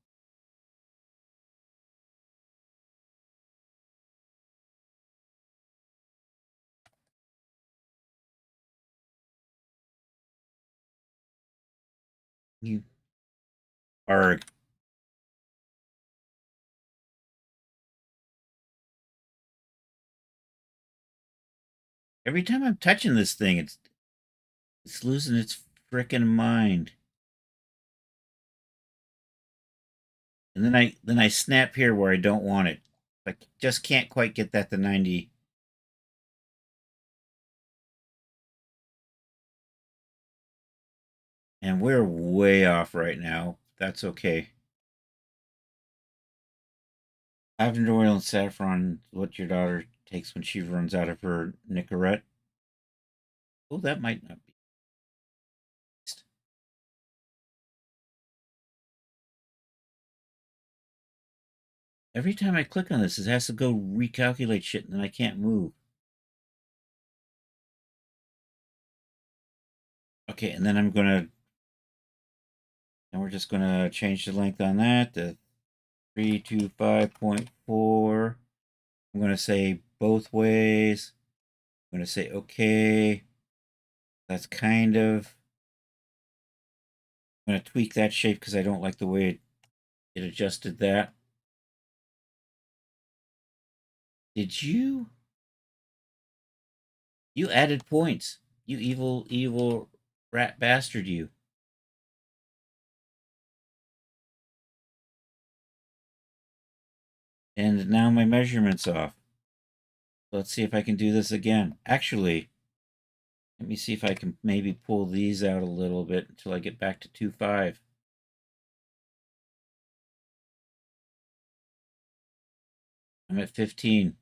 You arg. Every time I'm touching this thing, it's losing its frickin' mind. And then I snap here where I don't want it. I just can't quite get that to 90. And we're way off right now. That's okay. Lavender oil and saffron, what your daughter takes when she runs out of her Nicorette. Oh, that might not be. Every time I click on this, it has to go recalculate shit, and then I can't move. Okay, and then we're just gonna change the length on that to 325.4. I'm gonna say both ways. I'm gonna say okay. That's kind of. I'm gonna tweak that shape because I don't like the way it adjusted that. Did you? You added points. You evil rat bastard, you. And now my measurement's off. Let's see if I can do this again. Actually, let me see if I can maybe pull these out a little bit until I get back to 2.5. I'm at 15.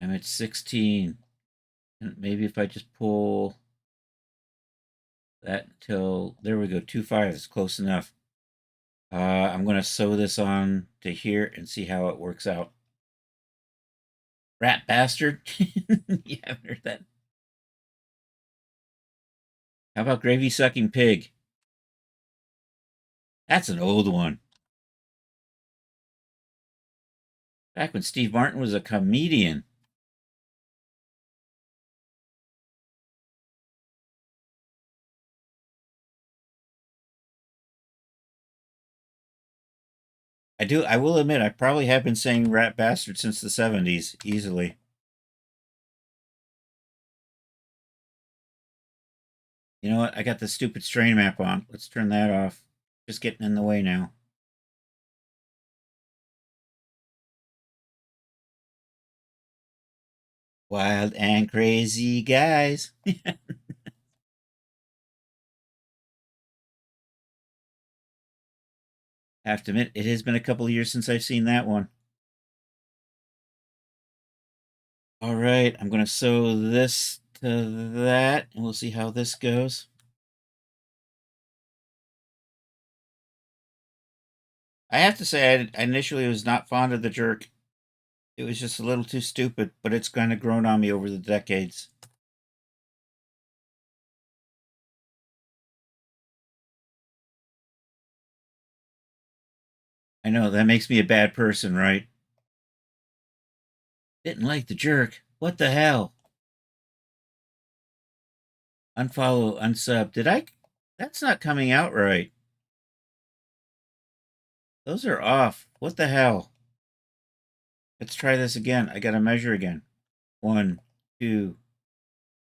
I'm at 16. And maybe if I just pull that until, there we go, 2.5 is close enough. I'm going to sew this on to here and see how it works out. Rat bastard. You haven't heard that. How about gravy sucking pig? That's an old one. Back when Steve Martin was a comedian. I will admit, I probably have been saying rat bastard since the 70s, easily. You know what? I got the stupid strain map on. Let's turn that off. Just getting in the way now. Wild and crazy guys. Have to admit, it has been a couple of years since I've seen that one. All right, I'm going to sew this to that, and we'll see how this goes. I have to say, I initially was not fond of the jerk. It was just a little too stupid, but it's kind of grown on me over the decades. I know, that makes me a bad person, right? Didn't like the jerk. What the hell? Unfollow, unsub. Did I? That's not coming out right. Those are off. What the hell? Let's try this again. I gotta measure again. 1, 2,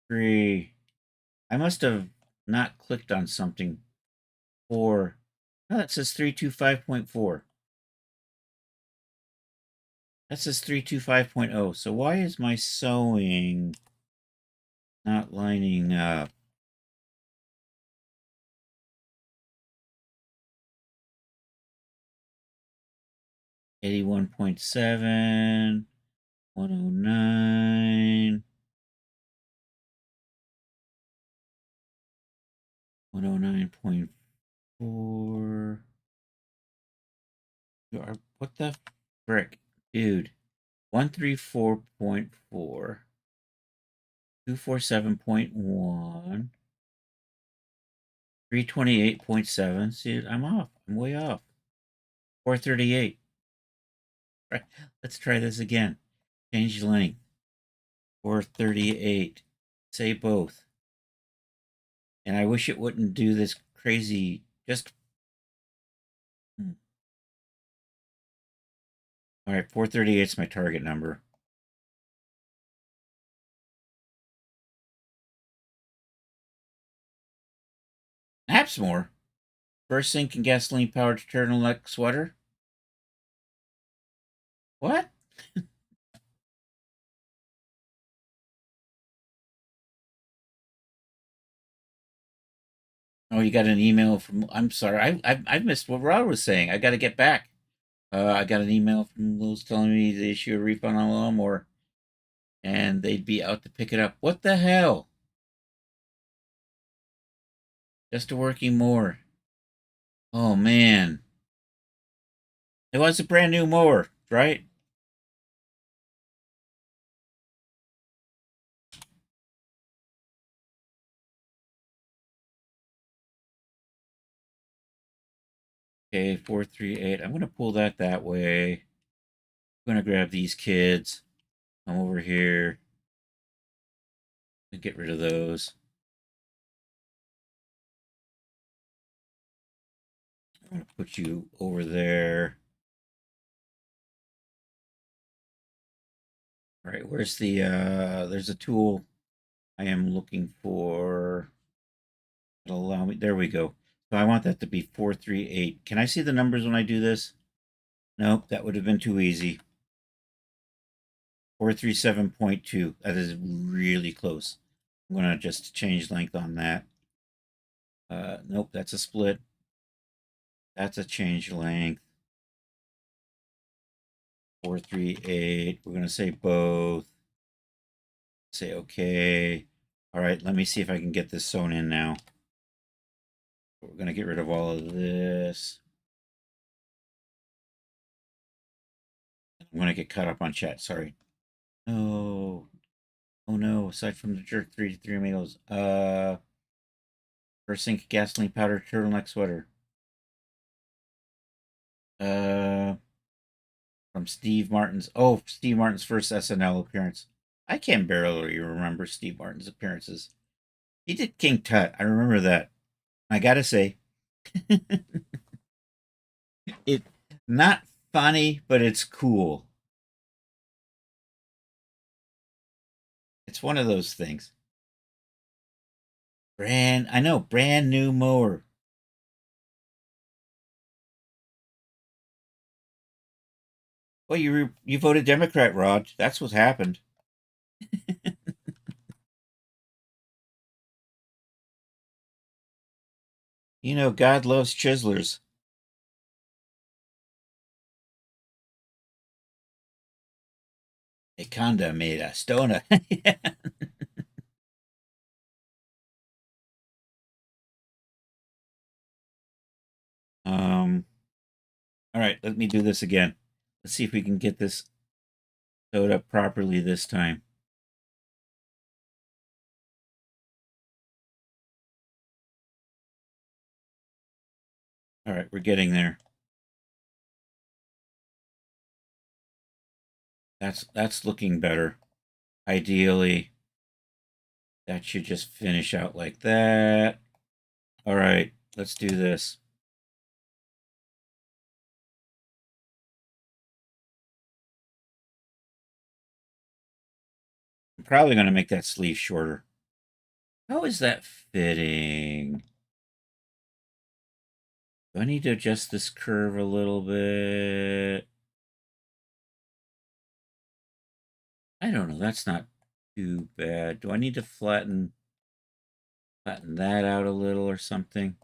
3. I must have not clicked on something. 4. No, that says 325.4. That says 325.0. So why is my sewing not lining up? $81.7, 109, 109.4. What the frick? Dude. 134.4, 247.1, 328.7. See, I'm off. I'm way off. 438. Right. Let's try this again. Change length. 438. Say both. And I wish it wouldn't do this crazy. Just. All right, 438 is my target number. Perhaps more. First sink and gasoline powered turtleneck sweater. What? Oh, you got an email from. I'm sorry. I've missed what Rod was saying. I got to get back. I got an email from Lowe's telling me they issue a refund on a lawnmower, and they'd be out to pick it up. What the hell? Just a working mower. Oh man, it was a brand new mower, right? Okay, 438. I'm gonna pull that way. I'm gonna grab these kids. Come over here and get rid of those. I'm gonna put you over there. All right, where's the there's a tool I am looking for. It'll allow me. There we go. So I want that to be 438. Can I see the numbers when I do this? Nope, that would have been too easy. 437.2. That is really close. I'm going to just change length on that. Nope, that's a split. That's a change length. 438. We're going to say both. Say okay. All right, let me see if I can get this sewn in now. We're going to get rid of all of this. I'm going to get caught up on chat. Sorry. No. Oh no, aside from the jerk 3 amigos. First sink gasoline powder turtleneck sweater. Uh from Steve Martin's Steve Martin's first SNL appearance. I can barely remember Steve Martin's appearances. He did King Tut. I remember that. I gotta say, it not funny, but it's cool. It's one of those things. Brand new mower. Well, you voted Democrat, Rod. That's what happened. You know, God loves chiselers. A conda made a stoner. Yeah. Um. All right, let me do this again. Let's see if we can get this sewed up properly this time. All right, we're getting there. That's looking better. ideally, that should just finish out like that. All right, let's do this. I'm probably going to make that sleeve shorter. How is that fitting? Do I need to adjust this curve a little bit? I don't know. That's not too bad. Do I need to flatten that out a little or something?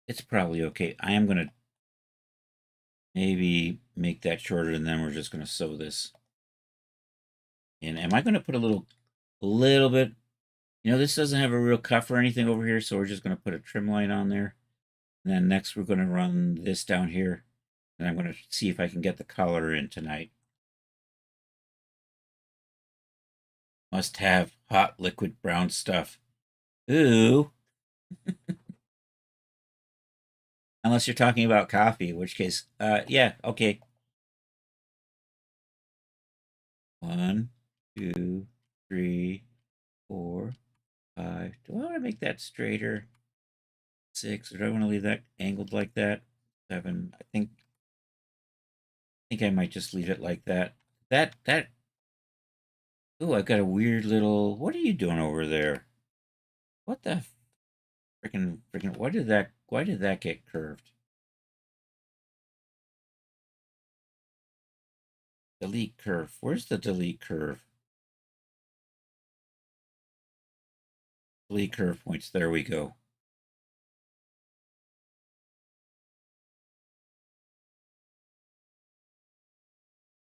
It's probably okay. I am going to maybe make that shorter, and then we're just going to sew this in. Am I going to put a little bit? You know, this doesn't have a real cuff or anything over here, so we're just going to put a trim line on there. And then next we're going to run this down here, and I'm going to see if I can get the color in tonight. Must have hot liquid brown stuff. Ooh. Unless you're talking about coffee, in which case, yeah, okay. 1, 2, 3, 4, 5. Do I want to make that straighter? 6. Or do I want to leave that angled like that? 7. I think I might just leave it like that. That. Oh, I've got a weird little. What are you doing over there? What the freaking? Why did that get curved? Delete curve. Where's the delete curve? Delete curve points. There we go.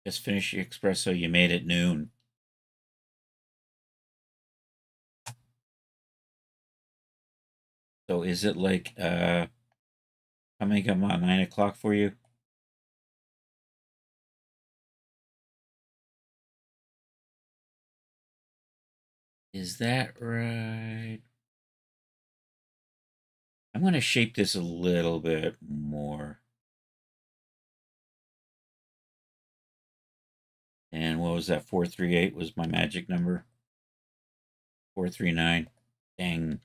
Just finish your espresso. You made it noon. So is it like coming up on 9 o'clock for you? Is that right? I'm going to shape this a little bit more. And what was that? 438 was my magic number. 439. Dang.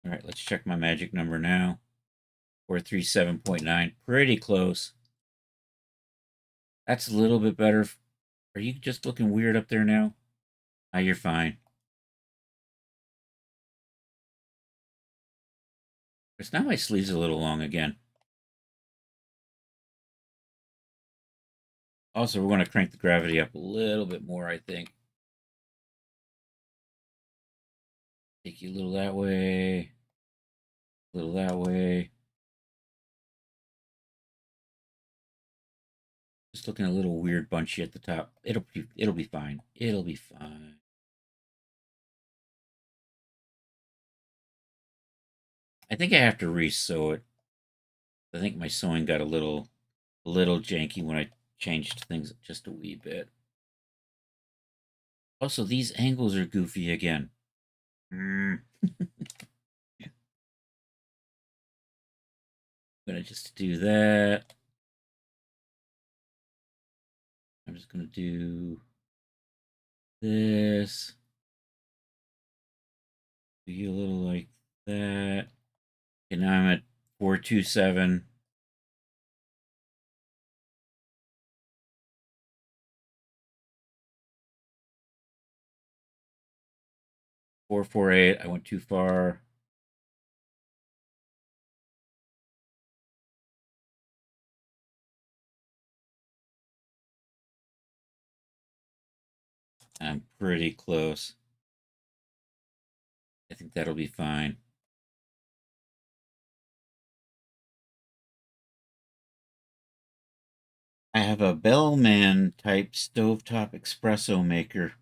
All right, let's check my magic number now. 437.9. Pretty close. That's a little bit better. Are you just looking weird up there now? Ah, you're fine. Because now my sleeve's a little long again. Also, we're going to crank the gravity up a little bit more, I think. Take you a little that way. A little that way. Just looking a little weird bunchy at the top. It'll be fine. It'll be fine. I think I have to re-sew it. I think my sewing got a little janky when I changed things just a wee bit. Also, these angles are goofy again. I'm gonna just do that. I'm just gonna do this. Do you a little like that. And now I'm at 427. Four, 4, 8. I went too far. I'm pretty close. I think that'll be fine. I have a Bellman type stovetop espresso maker.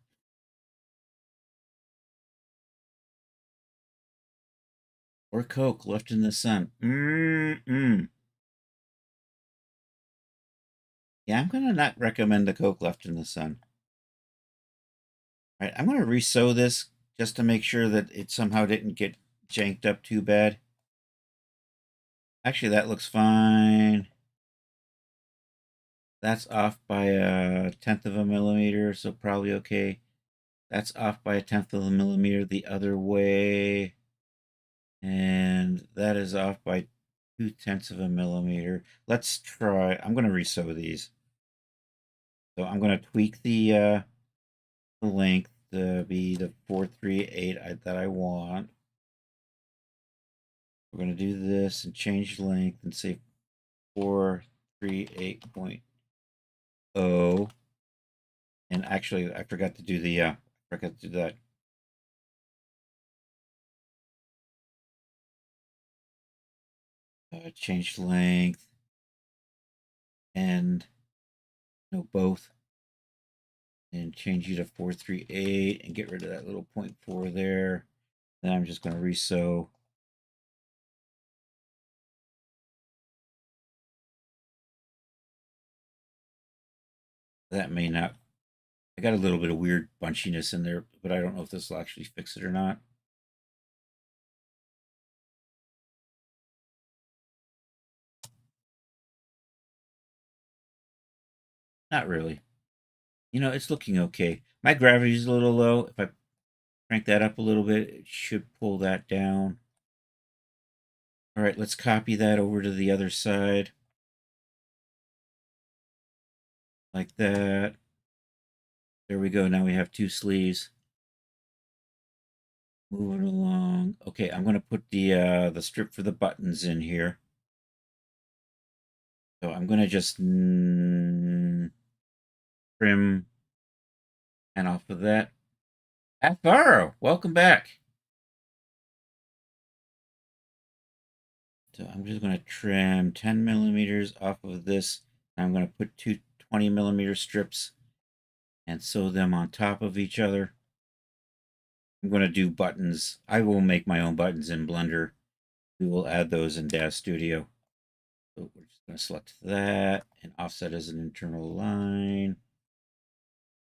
Or Coke left in the sun. Yeah, I'm gonna not recommend the Coke left in the sun. All right, I'm gonna re-sew this just to make sure that it somehow didn't get janked up too bad. Actually, that looks fine. That's off by a tenth of a millimeter, so probably okay. That's off by a tenth of a millimeter the other way. And that is off by 2/10 of a millimeter. Let's try, I'm going to resew these. So I'm going to tweak the length to be the 438 that I want. We're going to do this and change length and say 438.0. And actually, I forgot to do that. Change length and no both, and change you to 438 and get rid of that little 0.4 there. Then I'm just going to resew. That may not, I got a little bit of weird bunchiness in there, but I don't know if this will actually fix it or not. Not really. You know, it's looking okay. My gravity is a little low. If I crank that up a little bit, it should pull that down. All right, let's copy that over to the other side. Like that. There we go. Now we have two sleeves. Moving along. Okay, I'm going to put the strip for the buttons in here. So I'm going to just trim and off of that. Alvaro, welcome back. So I'm just going to trim 10 millimeters off of this. I'm going to put two 20 millimeter strips and sew them on top of each other. I'm going to do buttons. I will make my own buttons in Blender. We will add those in Daz Studio. So we're just going to select that and offset as an internal line.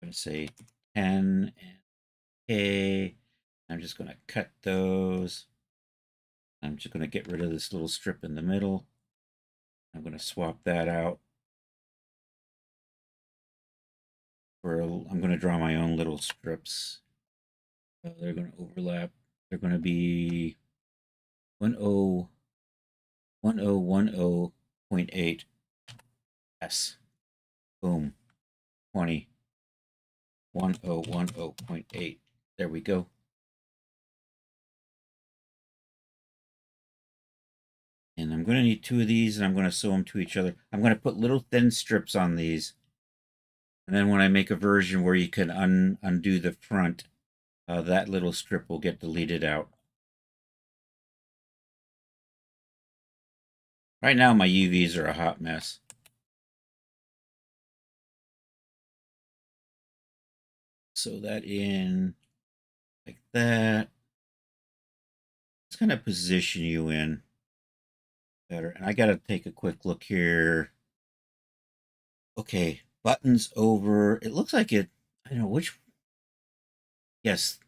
I'm going to say 10 and K. I'm just going to cut those. I'm just going to get rid of this little strip in the middle. I'm going to swap that out. I'm going to draw my own little strips. They're going to overlap. They're going to be 1010.8 S. Boom. 20. 1010.8. There we go. And I'm going to need two of these, and I'm going to sew them to each other. I'm going to put little thin strips on these. And then when I make a version where you can undo the front, that little strip will get deleted out. Right now, my UVs are a hot mess. Sew that in like that. It's going to position you in better. And I got to take a quick look here. Okay, buttons over. It looks like it, I don't know which. Yes.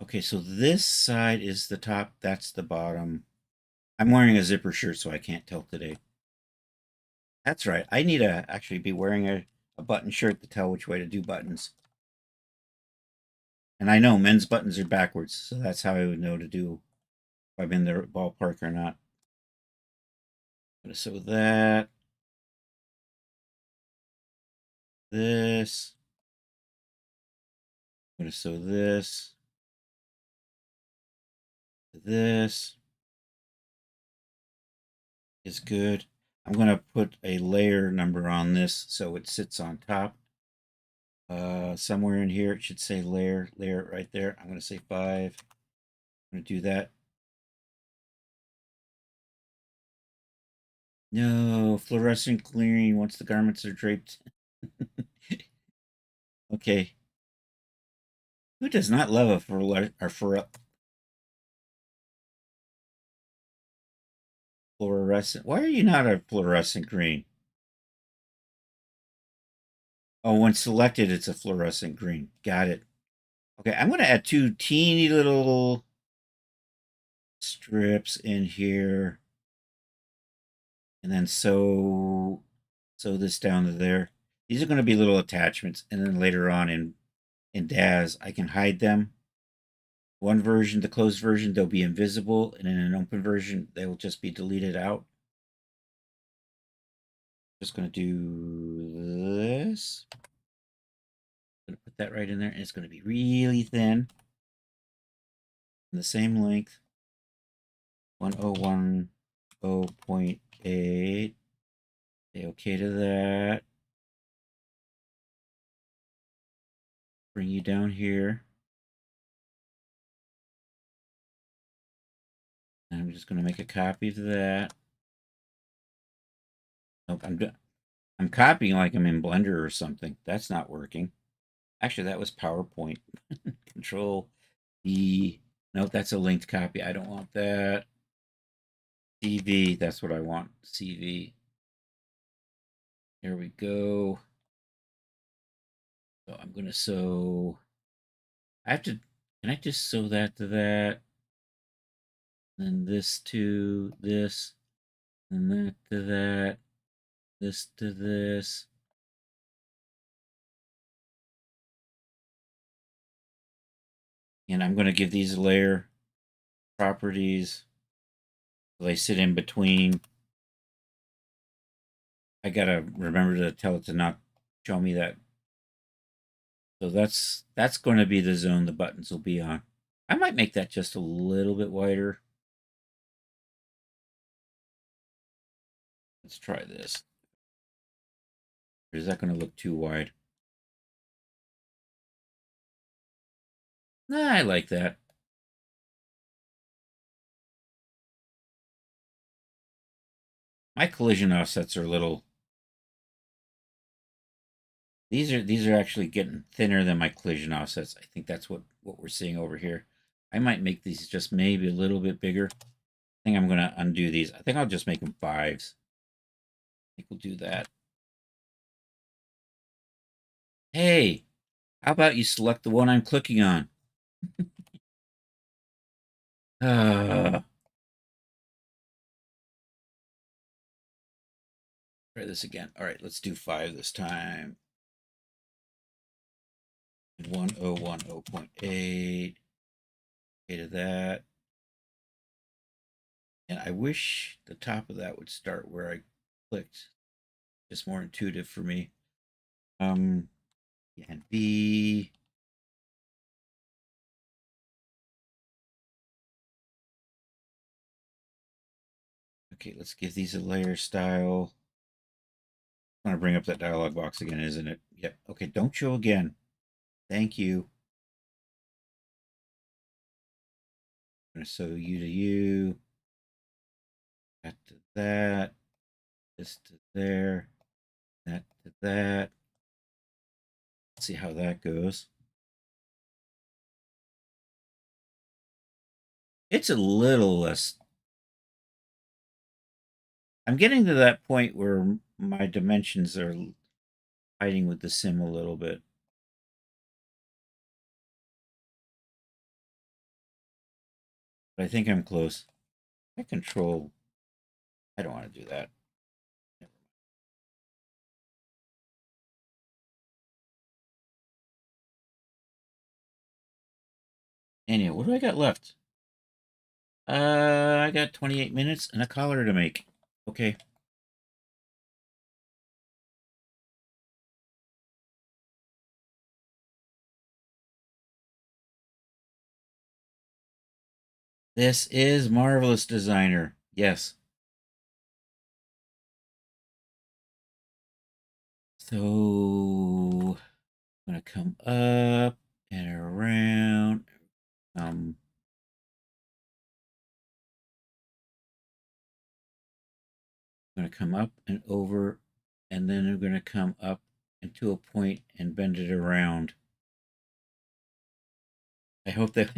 Okay, so this side is the top, that's the bottom. I'm wearing a zipper shirt, so I can't tell today. That's right. I need to actually be wearing a button shirt to tell which way to do buttons. And I know men's buttons are backwards, so that's how I would know to do if I'm in the ballpark or not. I'm going to sew that. This. I'm going to sew this. This is good. I'm going to put a layer number on this so it sits on top. Somewhere in here it should say layer right there. I'm going to say 5. I'm going to do that. No, fluorescent clearing once the garments are draped. Okay. Who does not love a fluorescent? Why are you not a fluorescent green? Oh, when selected, it's a fluorescent green. Got it. Okay, I'm going to add two teeny little strips in here. and then sew this down to there. These are going to be little attachments, and then later on in Daz, I can hide them. One version, the closed version, they'll be invisible, and in an open version, they will just be deleted out. Just going to do this. I'm going to put that right in there, and it's going to be really thin. The same length. 1010.8. Say okay to that. Bring you down here. And I'm just going to make a copy of that. Nope, I'm copying like I'm in Blender or something. That's not working. Actually, that was PowerPoint. Control D. Nope, that's a linked copy. I don't want that. CV, that's what I want. CV. There we go. So I'm going to sew. I have to, can I just sew that to that? Then this to this, and that to that, this to this. And I'm going to give these layer properties. So they sit in between. I got to remember to tell it to not show me that. So that's going to be the zone the buttons will be on. I might make that just a little bit wider. Let's try this. Or is that going to look too wide? Nah, I like that. My collision offsets are a little. These are actually getting thinner than my collision offsets. I think that's what we're seeing over here. I might make these just maybe a little bit bigger. I think I'm going to undo these. I think I'll just make them 5s. I think we'll do that. Hey, how about you select the one I'm clicking on? Try this again. All right, let's do 5 this time. 1010.8. Okay to that. And I wish the top of that would start where I clicked. Just more intuitive for me. And B. Okay, let's give these a layer style. I'm going to bring up that dialog box again, isn't it? Yep. Okay, don't show again. Thank you. I'm going to sew you to you. That to that. This to there. That to that. Let's see how that goes. It's a little less. I'm getting to that point where my dimensions are fighting with the sim a little bit. But I think I'm close. I control. I don't want to do that. Anyway, what do I got left? I got 28 minutes and a collar to make. Okay. This is Marvelous Designer. Yes. So I'm gonna come up and around. I'm gonna come up and over, and then I'm gonna come up into a point and bend it around. I hope that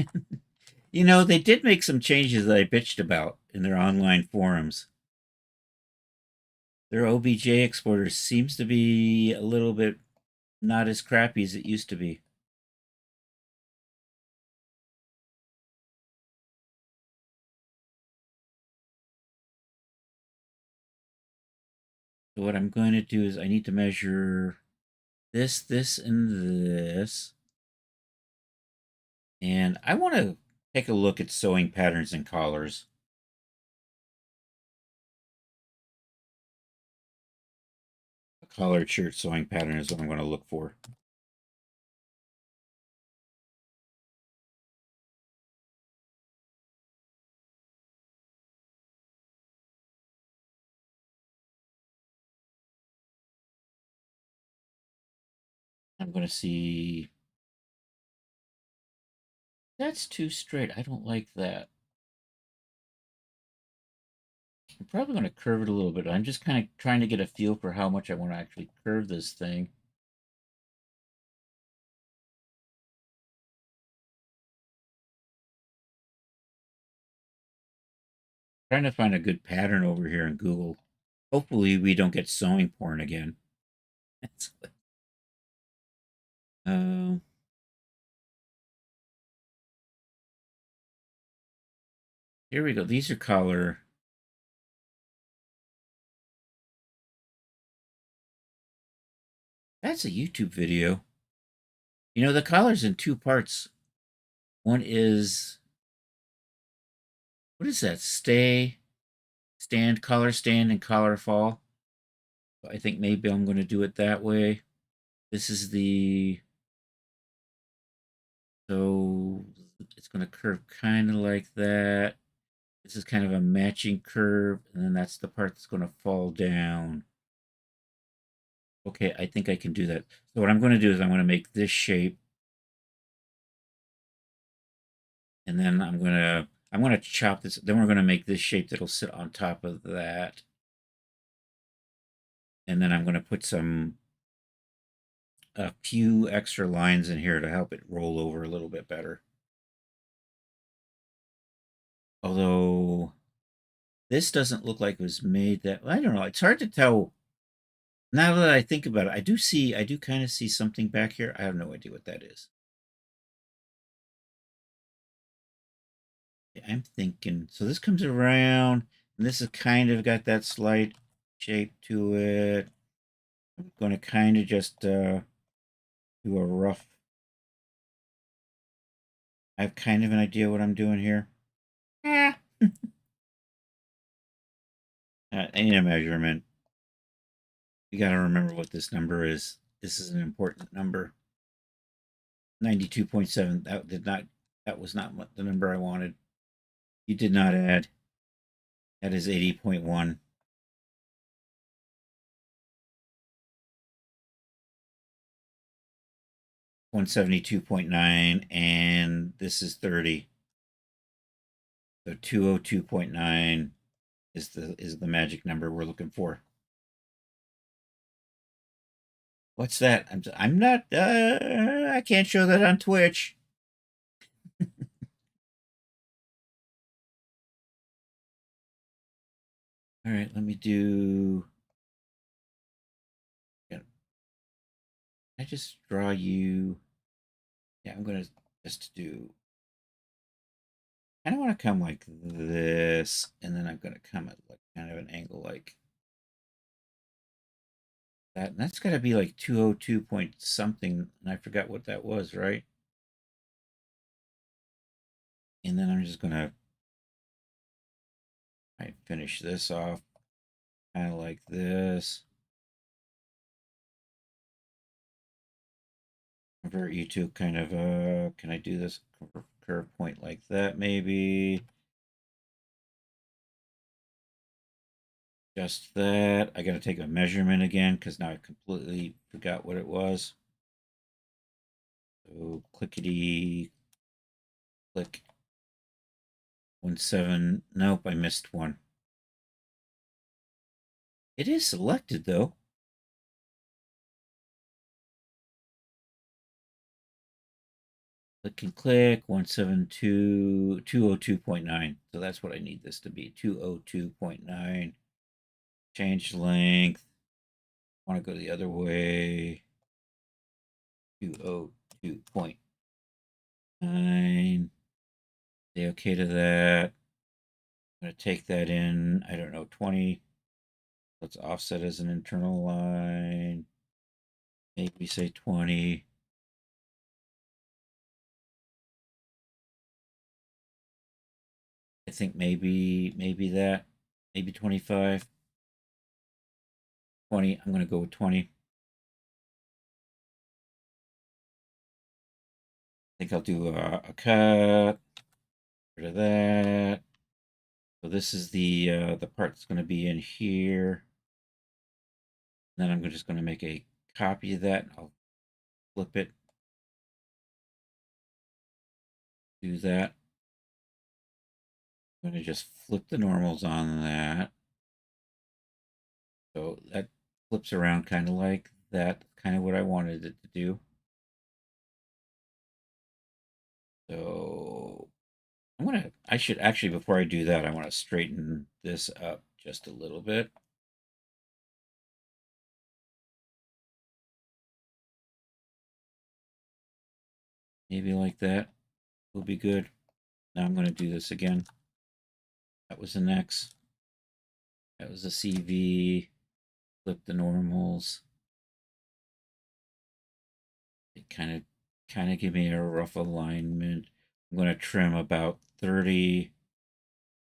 they did make some changes that I bitched about in their online forums. Their OBJ exporter seems to be a little bit not as crappy as it used to be. So what I'm going to do is I need to measure this, this, and this. And I want to take a look at sewing patterns and collars. A collared shirt sewing pattern is what I'm going to look for. I'm going to see. That's too straight. I don't like that. I'm probably going to curve it a little bit. I'm just kind of trying to get a feel for how much I want to actually curve this thing. Trying to find a good pattern over here in Google. Hopefully we don't get sewing porn again. Uh, Here we go. These are collar. That's a YouTube video. You know, the collar's in two parts. One is, what is that? Stand, collar stand, and collar fall. I think maybe I'm going to do it that way. This is so it's going to curve kind of like that. This is kind of a matching curve, and then that's the part that's going to fall down. Okay, I think I can do that. So what I'm going to do is I'm going to make this shape, and then I'm going to chop this. Then we're going to make this shape that'll sit on top of that, and then I'm going to put a few extra lines in here to help it roll over a little bit better. Although this doesn't look like it was made that. I don't know. It's hard to tell. Now that I think about it, I do kind of see something back here. I have no idea what that is. I'm thinking, so this comes around, and this has kind of got that slight shape to it. I'm going to kind of just do a rough. I have kind of an idea what I'm doing here. Yeah. I need a measurement. You got to remember what this number is. This is an important number. 92.7. That was not what the number I wanted. You did not add. That is 80.1. 172.9, and this is 30. So 202.9 is the magic number we're looking for. What's that? I'm not I can't show that on Twitch. All right, let me do. Yeah, I just draw you. Yeah, I'm gonna just do. I don't want to come like this, and then I'm gonna come at like kind of an angle like that. And that's gotta be like 202 point something, and I forgot what that was, right? And then I'm just gonna finish this off kind of like this. Convert you to kind of a, can I do this curve point like that maybe? Just that. I got to take a measurement again because now I completely forgot what it was. So clickety click 17. Nope, I missed one. It is selected though. Click and click 172 202.9. So that's what I need this to be, 202.9. Change length. I want to go the other way. 202.9. Say okay to that. I'm going to take that in, I don't know, 20. Let's offset as an internal line. Maybe say 20. I think maybe that. Maybe 25. 20. I'm going to go with 20. I think I'll do a cut. Rid of that. So this is the part that's going to be in here. And then I'm just going to make a copy of that. I'll flip it. Do that. I'm going to just flip the normals on that. So that flips around kind of like that. Kind of what I wanted it to do. So I should actually, before I do that, I want to straighten this up just a little bit. Maybe like that will be good. Now I'm going to do this again. That was the next. That was the CV. Flip the normals. It kind of give me a rough alignment. I'm going to trim about 30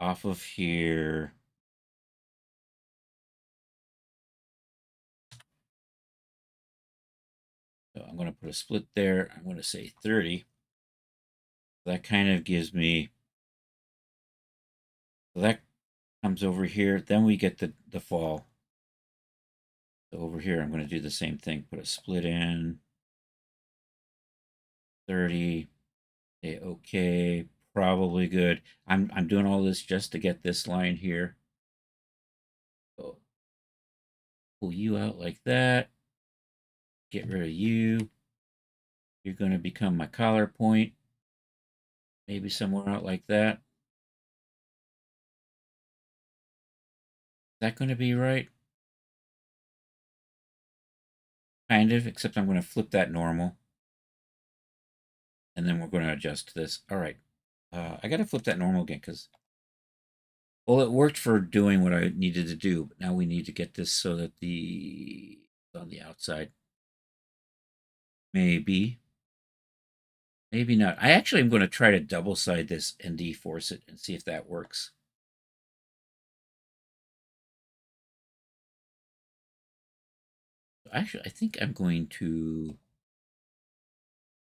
off of here. So I'm going to put a split there. I'm going to say 30. That kind of gives me, so that comes over here. Then we get the fall. So over here, I'm going to do the same thing. Put a split in. 30. Say okay. Probably good. I'm doing all this just to get this line here. So pull you out like that. Get rid of you. You're going to become my collar point. Maybe somewhere out like that. Is that going to be right? Kind of, except I'm going to flip that normal. And then we're going to adjust this. All right. I got to flip that normal again because, well, it worked for doing what I needed to do. But now we need to get this so that on the outside. Maybe. Maybe not. I actually am going to try to double side this and deforce it and see if that works. Actually, I think I'm going to,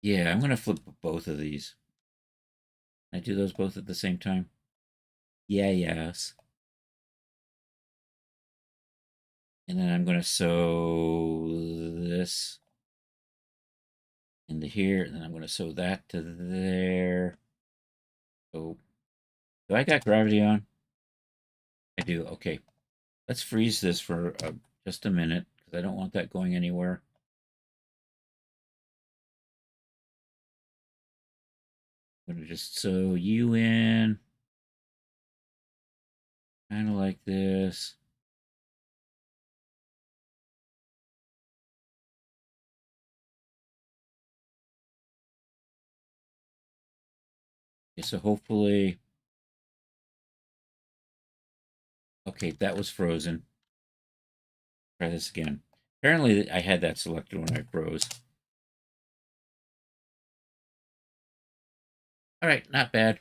yeah, I'm going to flip both of these. Can I do those both at the same time? Yeah, yes. And then I'm going to sew this into here, and then I'm going to sew that to there. So, do I got gravity on? I do. Okay. Let's freeze this for just a minute because I don't want that going anywhere. I'm going to just sew you in. Kind of like this. Okay, so hopefully, okay, that was frozen. Try this again. Apparently, I had that selected when I froze. All right, not bad.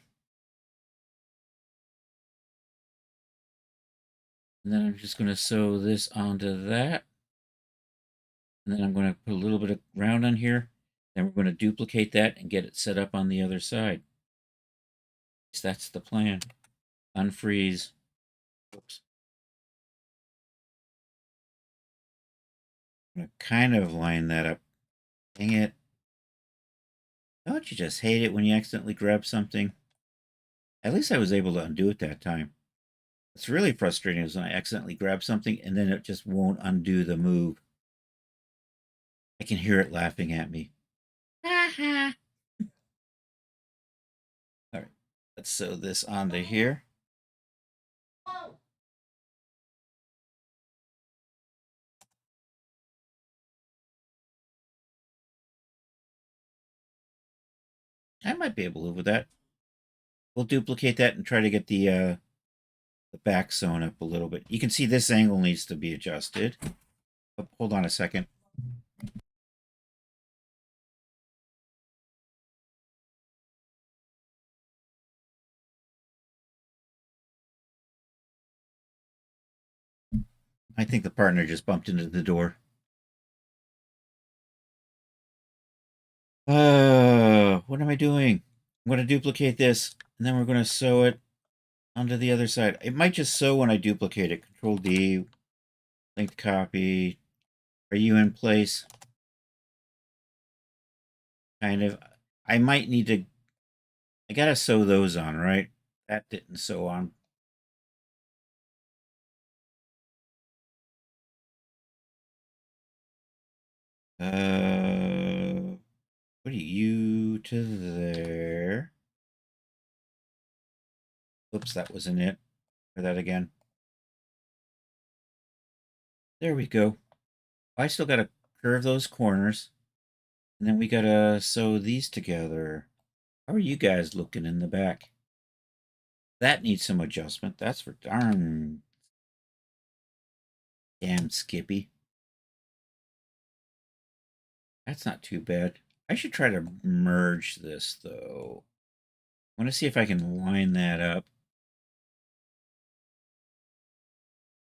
And then I'm just going to sew this onto that. And then I'm going to put a little bit of round on here. Then we're going to duplicate that and get it set up on the other side. So that's the plan. Unfreeze. Oops. I'm going to kind of line that up. Dang it. Don't you just hate it when you accidentally grab something? At least I was able to undo it that time. It's really frustrating is when I accidentally grab something and then it just won't undo the move. I can hear it laughing at me. All right, let's sew this onto here. I might be able to live with that. We'll duplicate that and try to get the the back sewn up a little bit. You can see this angle needs to be adjusted. Oh, hold on a second. I think the partner just bumped into the door. What am I doing? I'm going to duplicate this, and then we're going to sew it onto the other side. It might just sew when I duplicate it. Control D, linked copy. Are you in place? Kind of. I might need to. I gotta sew those on, right? That didn't sew on. Put you to there. Oops, that wasn't it. Try that again. There we go. I still gotta curve those corners. And then we gotta sew these together. How are you guys looking in the back? That needs some adjustment. That's for darn. Damn Skippy. That's not too bad. I should try to merge this, though. I want to see if I can line that up.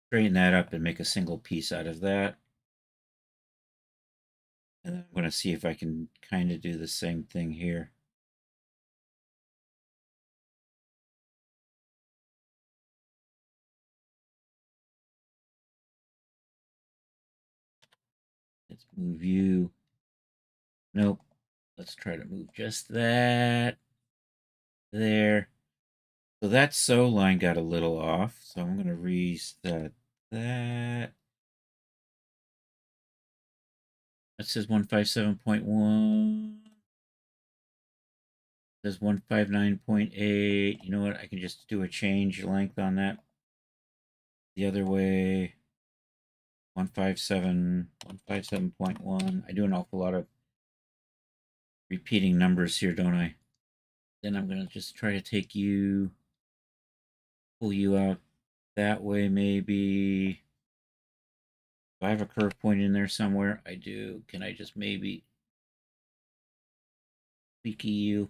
Straighten that up and make a single piece out of that. And then I'm going to see if I can kind of do the same thing here. Let's move you. Nope. Let's try to move just that. There. So that sew line got a little off. So I'm going to reset that. That says 157.1. Says 159.8. You know what? I can just do a change length on that. The other way. 157.1. I do an awful lot of repeating numbers here, don't I? Then I'm going to just try to take you, pull you out that way, maybe. Do I have a curve point in there somewhere? I do. Can I just maybe tweaky you?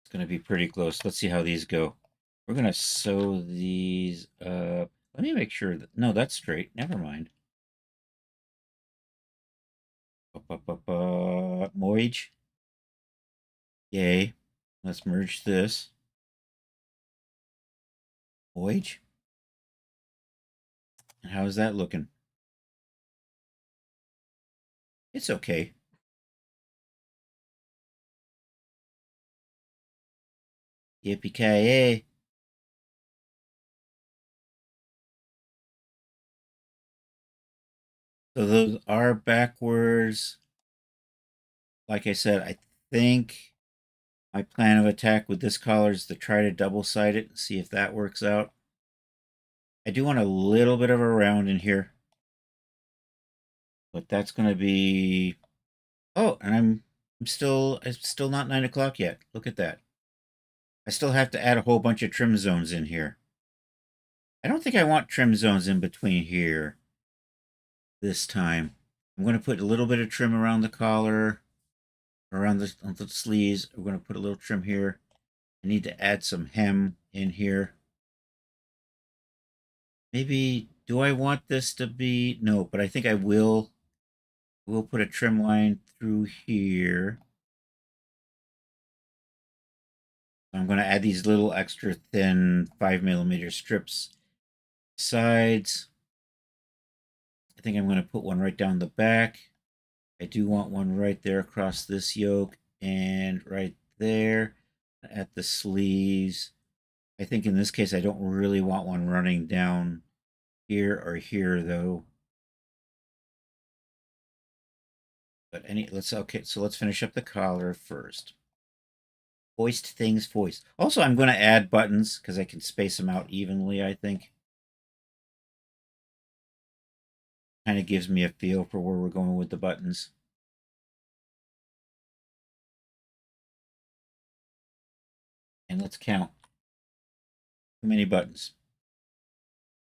It's going to be pretty close. Let's see how these go. We're going to sew these up. Let me make sure that, no, that's straight. Never mind. Moij. Yay. Let's merge this. Moij. And how is that looking? It's okay. Yippee-ki-yay. So those are backwards. Like I said, I think my plan of attack with this collar is to try to double side it and see if that works out. I do want a little bit of a round in here. But that's going to be... Oh, and it's still not 9 o'clock yet. Look at that. I still have to add a whole bunch of trim zones in here. I don't think I want trim zones in between here this time. I'm going to put a little bit of trim around the collar, around the sleeves. We're going to put a little trim here. I need to add some hem in here. Maybe, do I want this to be... No, but I think I will. We'll put a trim line through here. I'm going to add these little extra thin 5mm strips sides. I think I'm going to put one right down the back. I do want one right there across this yoke and right there at the sleeves. I think in this case I don't really want one running down here or here though. But okay, so let's finish up the collar first. Hoist things voice. Also, I'm going to add buttons because I can space them out evenly, I think. kind of gives me a feel for where we're going with the buttons. And let's count. How many buttons?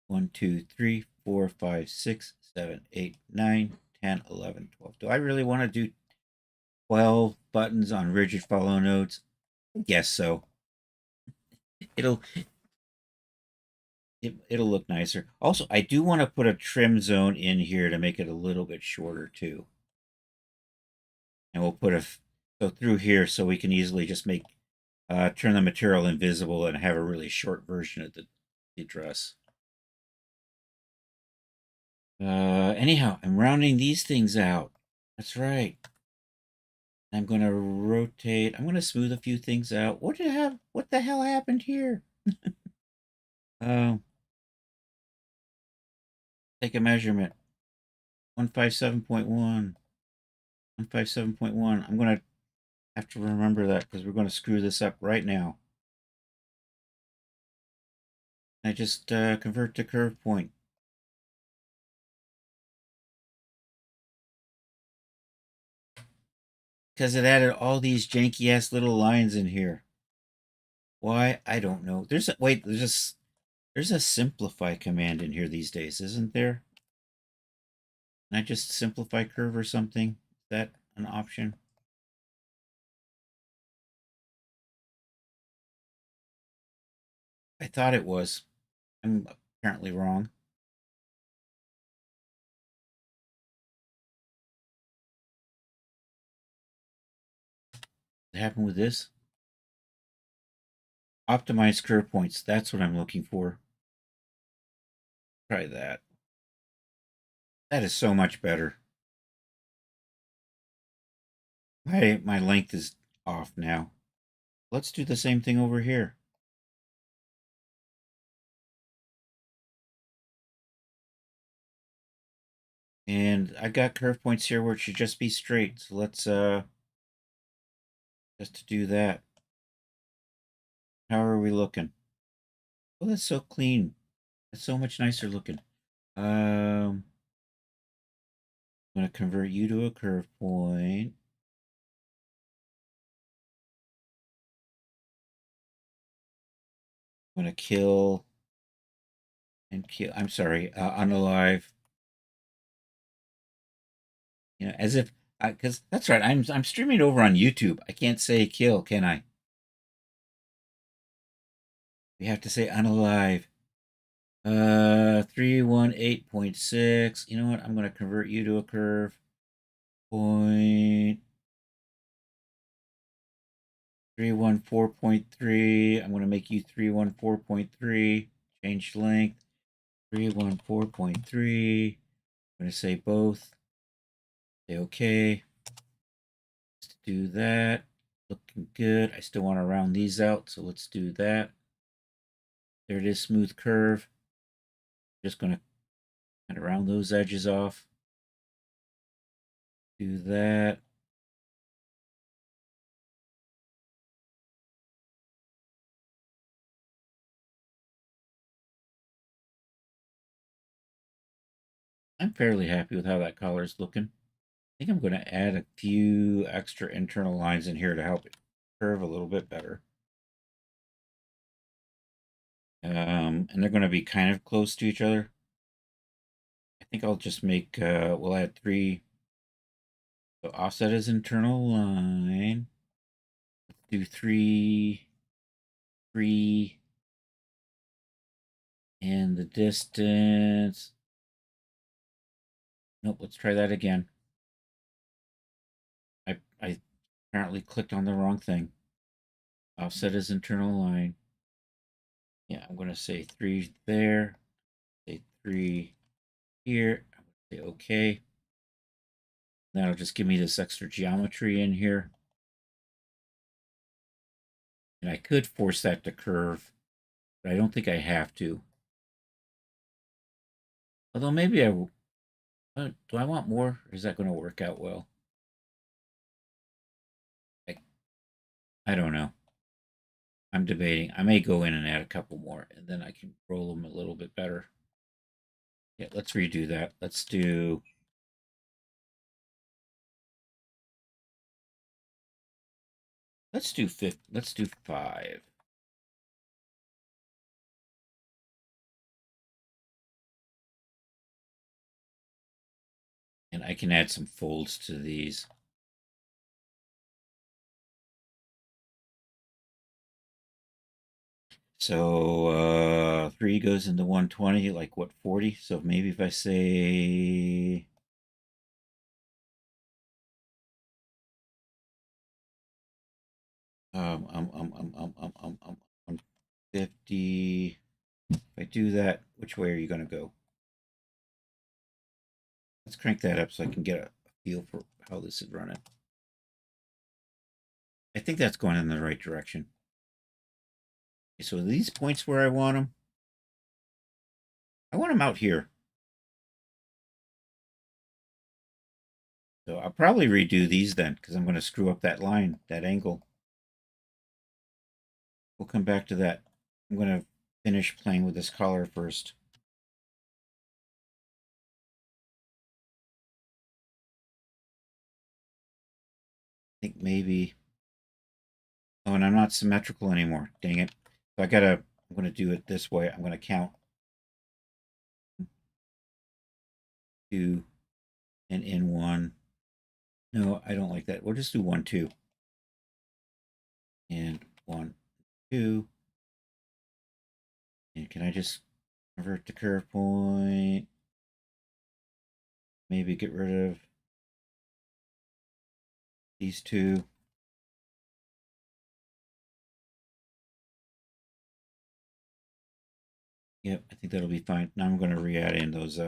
1, 2, 3, 4, 5, 6, 7, 8, 9, 10, 11, 12. Do I really want to do 12 buttons on rigid follow nodes? I guess so. It'll it'll look nicer. Also, I do want to put a trim zone in here to make it a little bit shorter too. And we'll put so through here so we can easily just make turn the material invisible and have a really short version of the dress. Anyhow, I'm rounding these things out. That's right. I'm going to rotate. I'm going to smooth a few things out. What the hell happened here? Take a measurement. 157.1. 157.1. I'm going to have to remember that because we're going to screw this up right now. I just convert to curve point. Because it added all these janky ass little lines in here. Why? I don't know. There's a simplify command in here these days, isn't there? Can I just simplify curve or something? Is that an option? I thought it was. I'm apparently wrong. What happened with this? Optimize curve points. That's what I'm looking for. Try that. That is so much better. My length is off now. Let's do the same thing over here. And I got curve points here where it should just be straight. So let's just to do that. How are we looking? Oh, that's so clean. That's so much nicer looking. I'm going to convert you to a curve point. I'm going to kill and kill. I'm sorry, unalive. You know, as if because that's right. I'm streaming over on YouTube. I can't say kill, can I? We have to say unalive. 318.6. You know what? I'm going to convert you to a curve point. 314.3. I'm going to make you 314.3. Change length. 314.3. I'm going to say both. Say okay. Let's do that. Looking good. I still want to round these out, so let's do that. There it is, smooth curve. Just going to kind of round those edges off. Do that. I'm fairly happy with how that collar is looking. I think I'm going to add a few extra internal lines in here to help it curve a little bit better. And they're going to be kind of close to each other. I think I'll just make, we'll add 3. So offset is internal line. Let's do 3, 3, and the distance. Nope, let's try that again. I apparently clicked on the wrong thing. Offset is internal line. Yeah, I'm going to say 3 there. Say 3 here. I'm going to say okay. That'll just give me this extra geometry in here. And I could force that to curve, but I don't think I have to. Although maybe I will. Do I want more? Or is that going to work out well? I don't know. I'm debating. I may go in and add a couple more, and then I can roll them a little bit better. Yeah, let's redo that. Let's do 5. And I can add some folds to these. So 3 goes into 120, like what, 40? So maybe if I say 150. If I do that, which way are you going to go? Let's crank that up so I can get a feel for how this is running. I think that's going in the right direction. Okay, so these points where I want them out here. So I'll probably redo these then, because I'm going to screw up that line, that angle. We'll come back to that. I'm going to finish playing with this color first. I think maybe... Oh, and I'm not symmetrical anymore. Dang it. So I'm going to do it this way. I'm going to count 2 and in 1. No, I don't like that. We'll just do 1, 2. And 1, 2. And can I just convert the curve point? Maybe get rid of these 2. Yep, I think that'll be fine. Now I'm going to re-add in those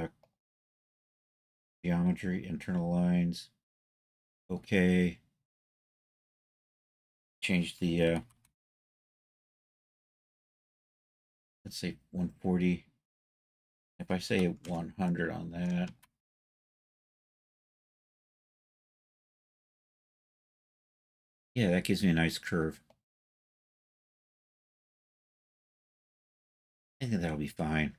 geometry, internal lines. Okay. Change the, let's say 140. If I say 100 on that. Yeah, that gives me a nice curve. I think that'll be fine.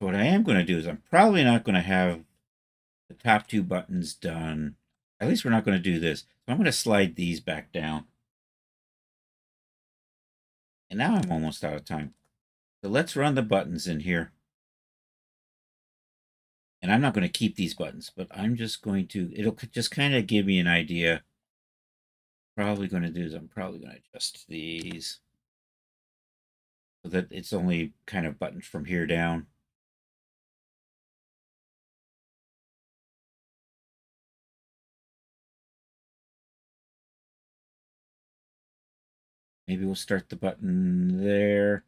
What I am going to do is I'm probably not going to have the top 2 buttons done. At least we're not going to do this. So I'm going to slide these back down. And now I'm almost out of time. So let's run the buttons in here. And I'm not going to keep these buttons, but I'm just going to, it'll just kind of give me an idea. Probably going to do is I'm probably going to adjust these so that it's only kind of buttons from here down. Maybe we'll start the button there.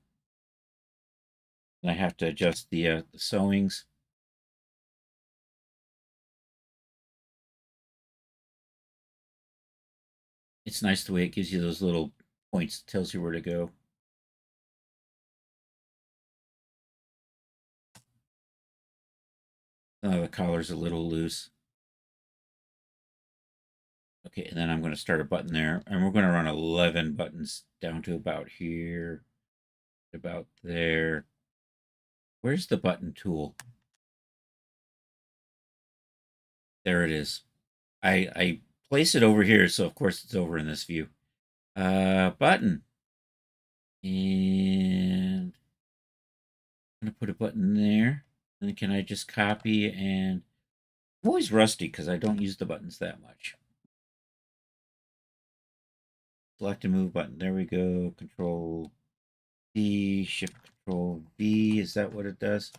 And I have to adjust the sewings. It's nice the way it gives you those little points, tells you where to go. The collar's a little loose. Okay, and then I'm going to start a button there. And we're going to run 11 buttons down to about here, about there. Where's the button tool? There it is. I place it over here, so of course it's over in this view. Button. And I'm going to put a button there. And can I just copy and... I'm always rusty because I don't use the buttons that much. Select and move button. There we go. Control D, Shift Control V. Is that what it does?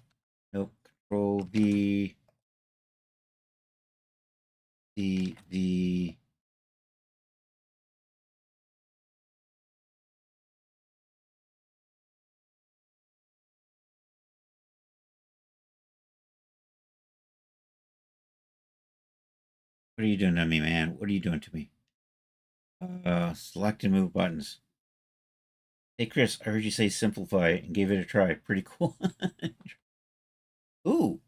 Nope. Control V. The. What are you doing to me, man? What are you doing to me? Select and move buttons. Hey, Chris, I heard you say simplify and gave it a try. Pretty cool. Ooh.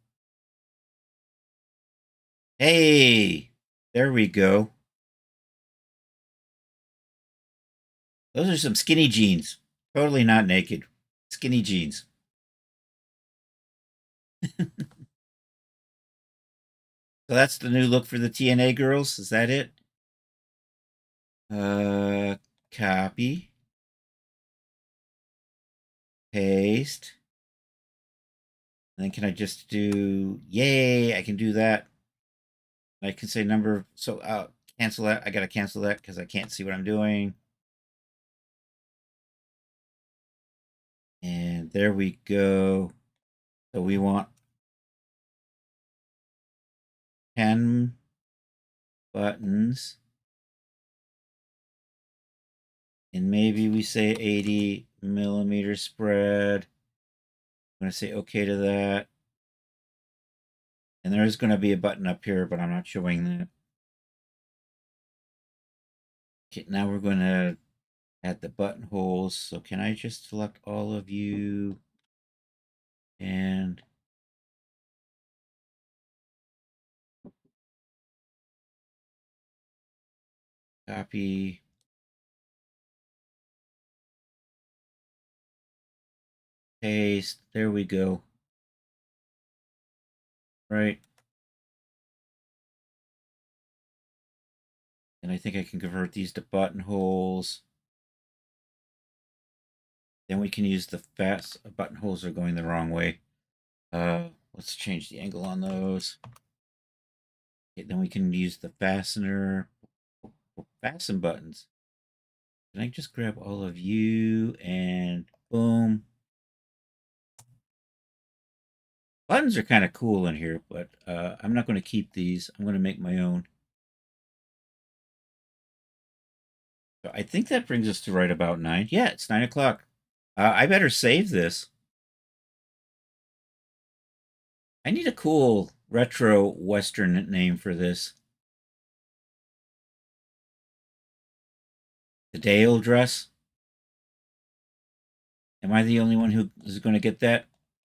Hey, there we go. Those are some skinny jeans. Totally not naked. Skinny jeans. So that's the new look for the TNA girls. Is that it? Uh, Copy, paste. And then can I just do, yay, I can do that. I can say number, so cancel that. I got to cancel that because I can't see what I'm doing. And there we go. So we want 10 buttons. And maybe we say 80mm spread. I'm going to say okay to that. And there is going to be a button up here, but I'm not showing that. Okay, now we're going to add the buttonholes. So can I just select all of you and copy, paste. There we go. Right. And I think I can convert these to buttonholes. Then we can use the fast buttonholes are going the wrong way. Let's change the angle on those. Okay, then we can use the fastener. Fasten buttons. Can I just grab all of you and boom. Buttons are kind of cool in here, but I'm not going to keep these. I'm going to make my own. So I think that brings us to right about 9. Yeah, it's 9 o'clock. I better save this. I need a cool retro Western name for this. The Dale dress. Am I the only one who is going to get that?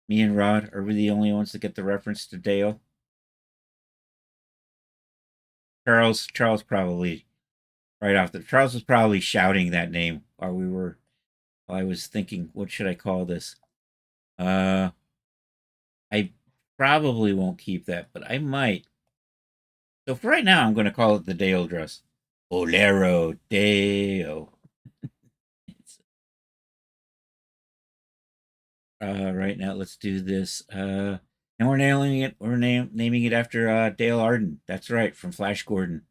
Me and Rod, are we the only ones that get the reference to Dale? Charles probably right off the. Charles was probably shouting that name while I was thinking, what should I call this? I probably won't keep that, but I might. So for right now, I'm going to call it the Dale dress. Bolero Deo. Right now, let's do this. And we're nailing it. We're naming it after Dale Arden. That's right, from Flash Gordon.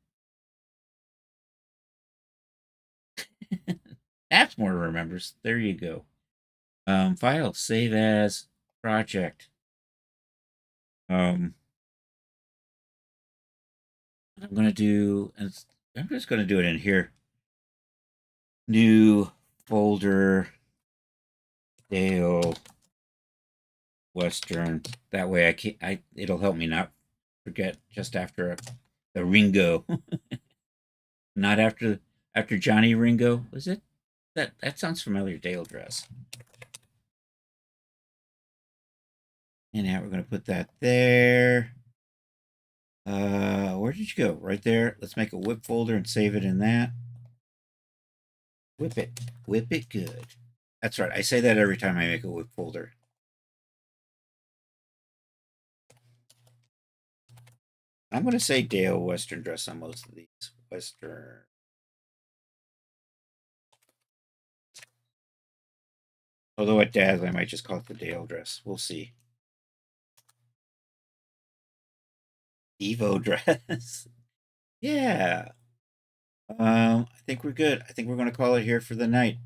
Napsmore remembers. There you go. File, save as project. I'm gonna do, and I'm just gonna do it in here. New folder, Dale Western. That way I can't. It'll help me not forget just after the Ringo, not after Johnny Ringo. Was it? That sounds familiar. Dale dress. And now we're gonna put that there. Where did you go? Right there. Let's make a whip folder and save it in that. Whip it. Whip it good. That's right. I say that every time I make a whip folder. I'm going to say Dale Western dress on most of these. Western. Although at Daz, I might just call it the Dale dress. We'll see. Evo dress. Yeah. I think we're good. I think we're going to call it here for the night.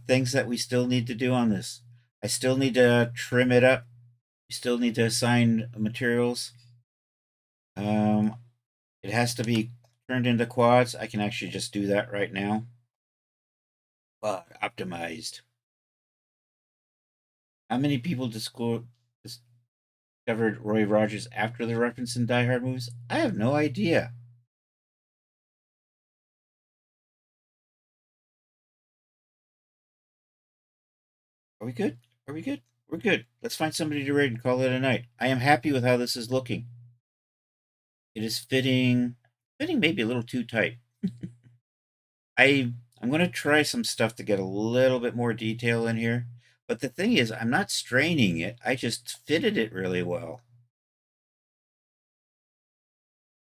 Things that we still need to do on this. I still need to trim it up. We still need to assign materials. It has to be turned into quads. I can actually just do that right now. Optimized. How many people discovered Roy Rogers after the reference in Die Hard movies? I have no idea. Are we good? Are we good? We're good. Let's find somebody to rate and call it a night. I am happy with how this is looking. It is fitting maybe a little too tight. I'm I'm going to try some stuff to get a little bit more detail in here. But the thing is, I'm not straining it. I just fitted it really well.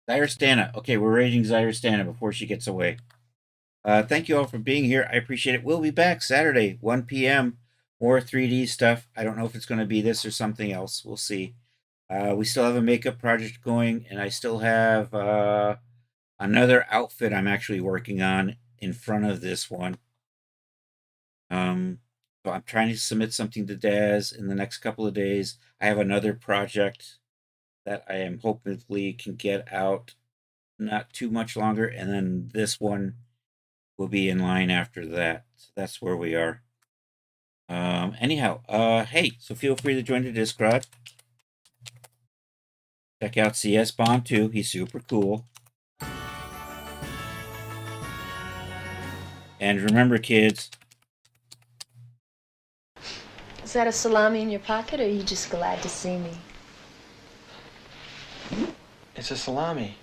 Zyrostana. Okay, we're rating Zyrostana before she gets away. Thank you all for being here. I appreciate it. We'll be back Saturday, 1 p.m. More 3D stuff. I don't know if it's going to be this or something else. We'll see. We still have a makeup project going, and I still have another outfit I'm actually working on in front of this one. So I'm trying to submit something to Daz in the next couple of days. I have another project that I am hopefully can get out not too much longer, and then this one will be in line after that. So that's where we are. Anyhow, hey, so feel free to join the Discord. Check out CS Bond too. He's super cool. And remember, kids. Is that a salami in your pocket, or are you just glad to see me? It's a salami.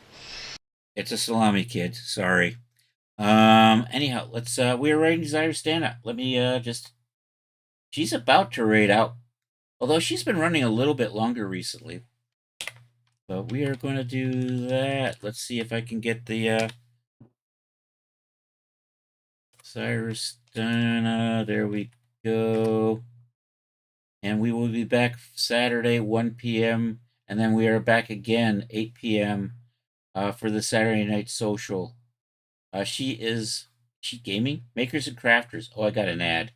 It's a salami, kid. Sorry. Anyhow, let's we are rating Zyrostana. Let me just she's about to raid out. Although she's been running a little bit longer recently. But we are going to do that. Let's see if I can get the Zyrostana. There we go. And we will be back Saturday, 1 p.m. And then we are back again, 8 p.m. For the Saturday Night Social. She gaming? Makers and Crafters. Oh, I got an ad.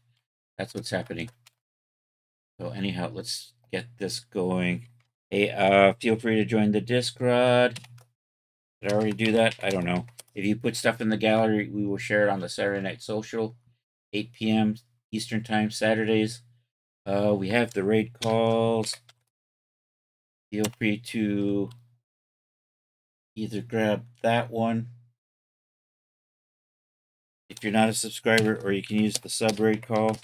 That's what's happening. So anyhow, let's get this going. Hey, feel free to join the Discord. Did I already do that? I don't know. If you put stuff in the gallery, we will share it on the Saturday Night Social, 8 p.m. Eastern Time, Saturdays. We have the raid calls. Feel free to either grab that one if you're not a subscriber, or you can use the sub raid call if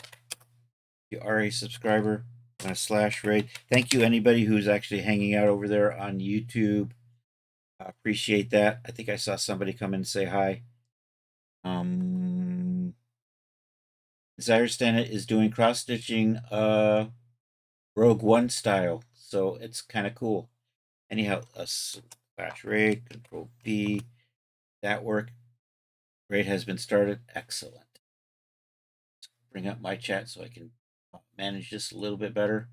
you are a subscriber. /raid. Thank you, anybody who's actually hanging out over there on YouTube. I appreciate that. I think I saw somebody come in and say hi. Zyrostana is doing cross stitching Rogue One style, so it's kind of cool. Anyhow, /raid, Control V, that work. Raid has been started. Excellent. Let's bring up my chat so I can manage this a little bit better.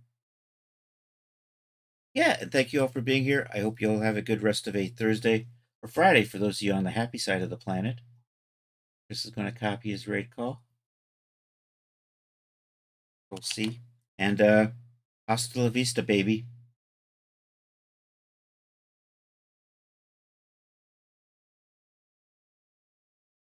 Yeah, and thank you all for being here. I hope you all have a good rest of a Thursday or Friday for those of you on the happy side of the planet. Chris is going to copy his raid call. We'll see. And hasta la vista, baby.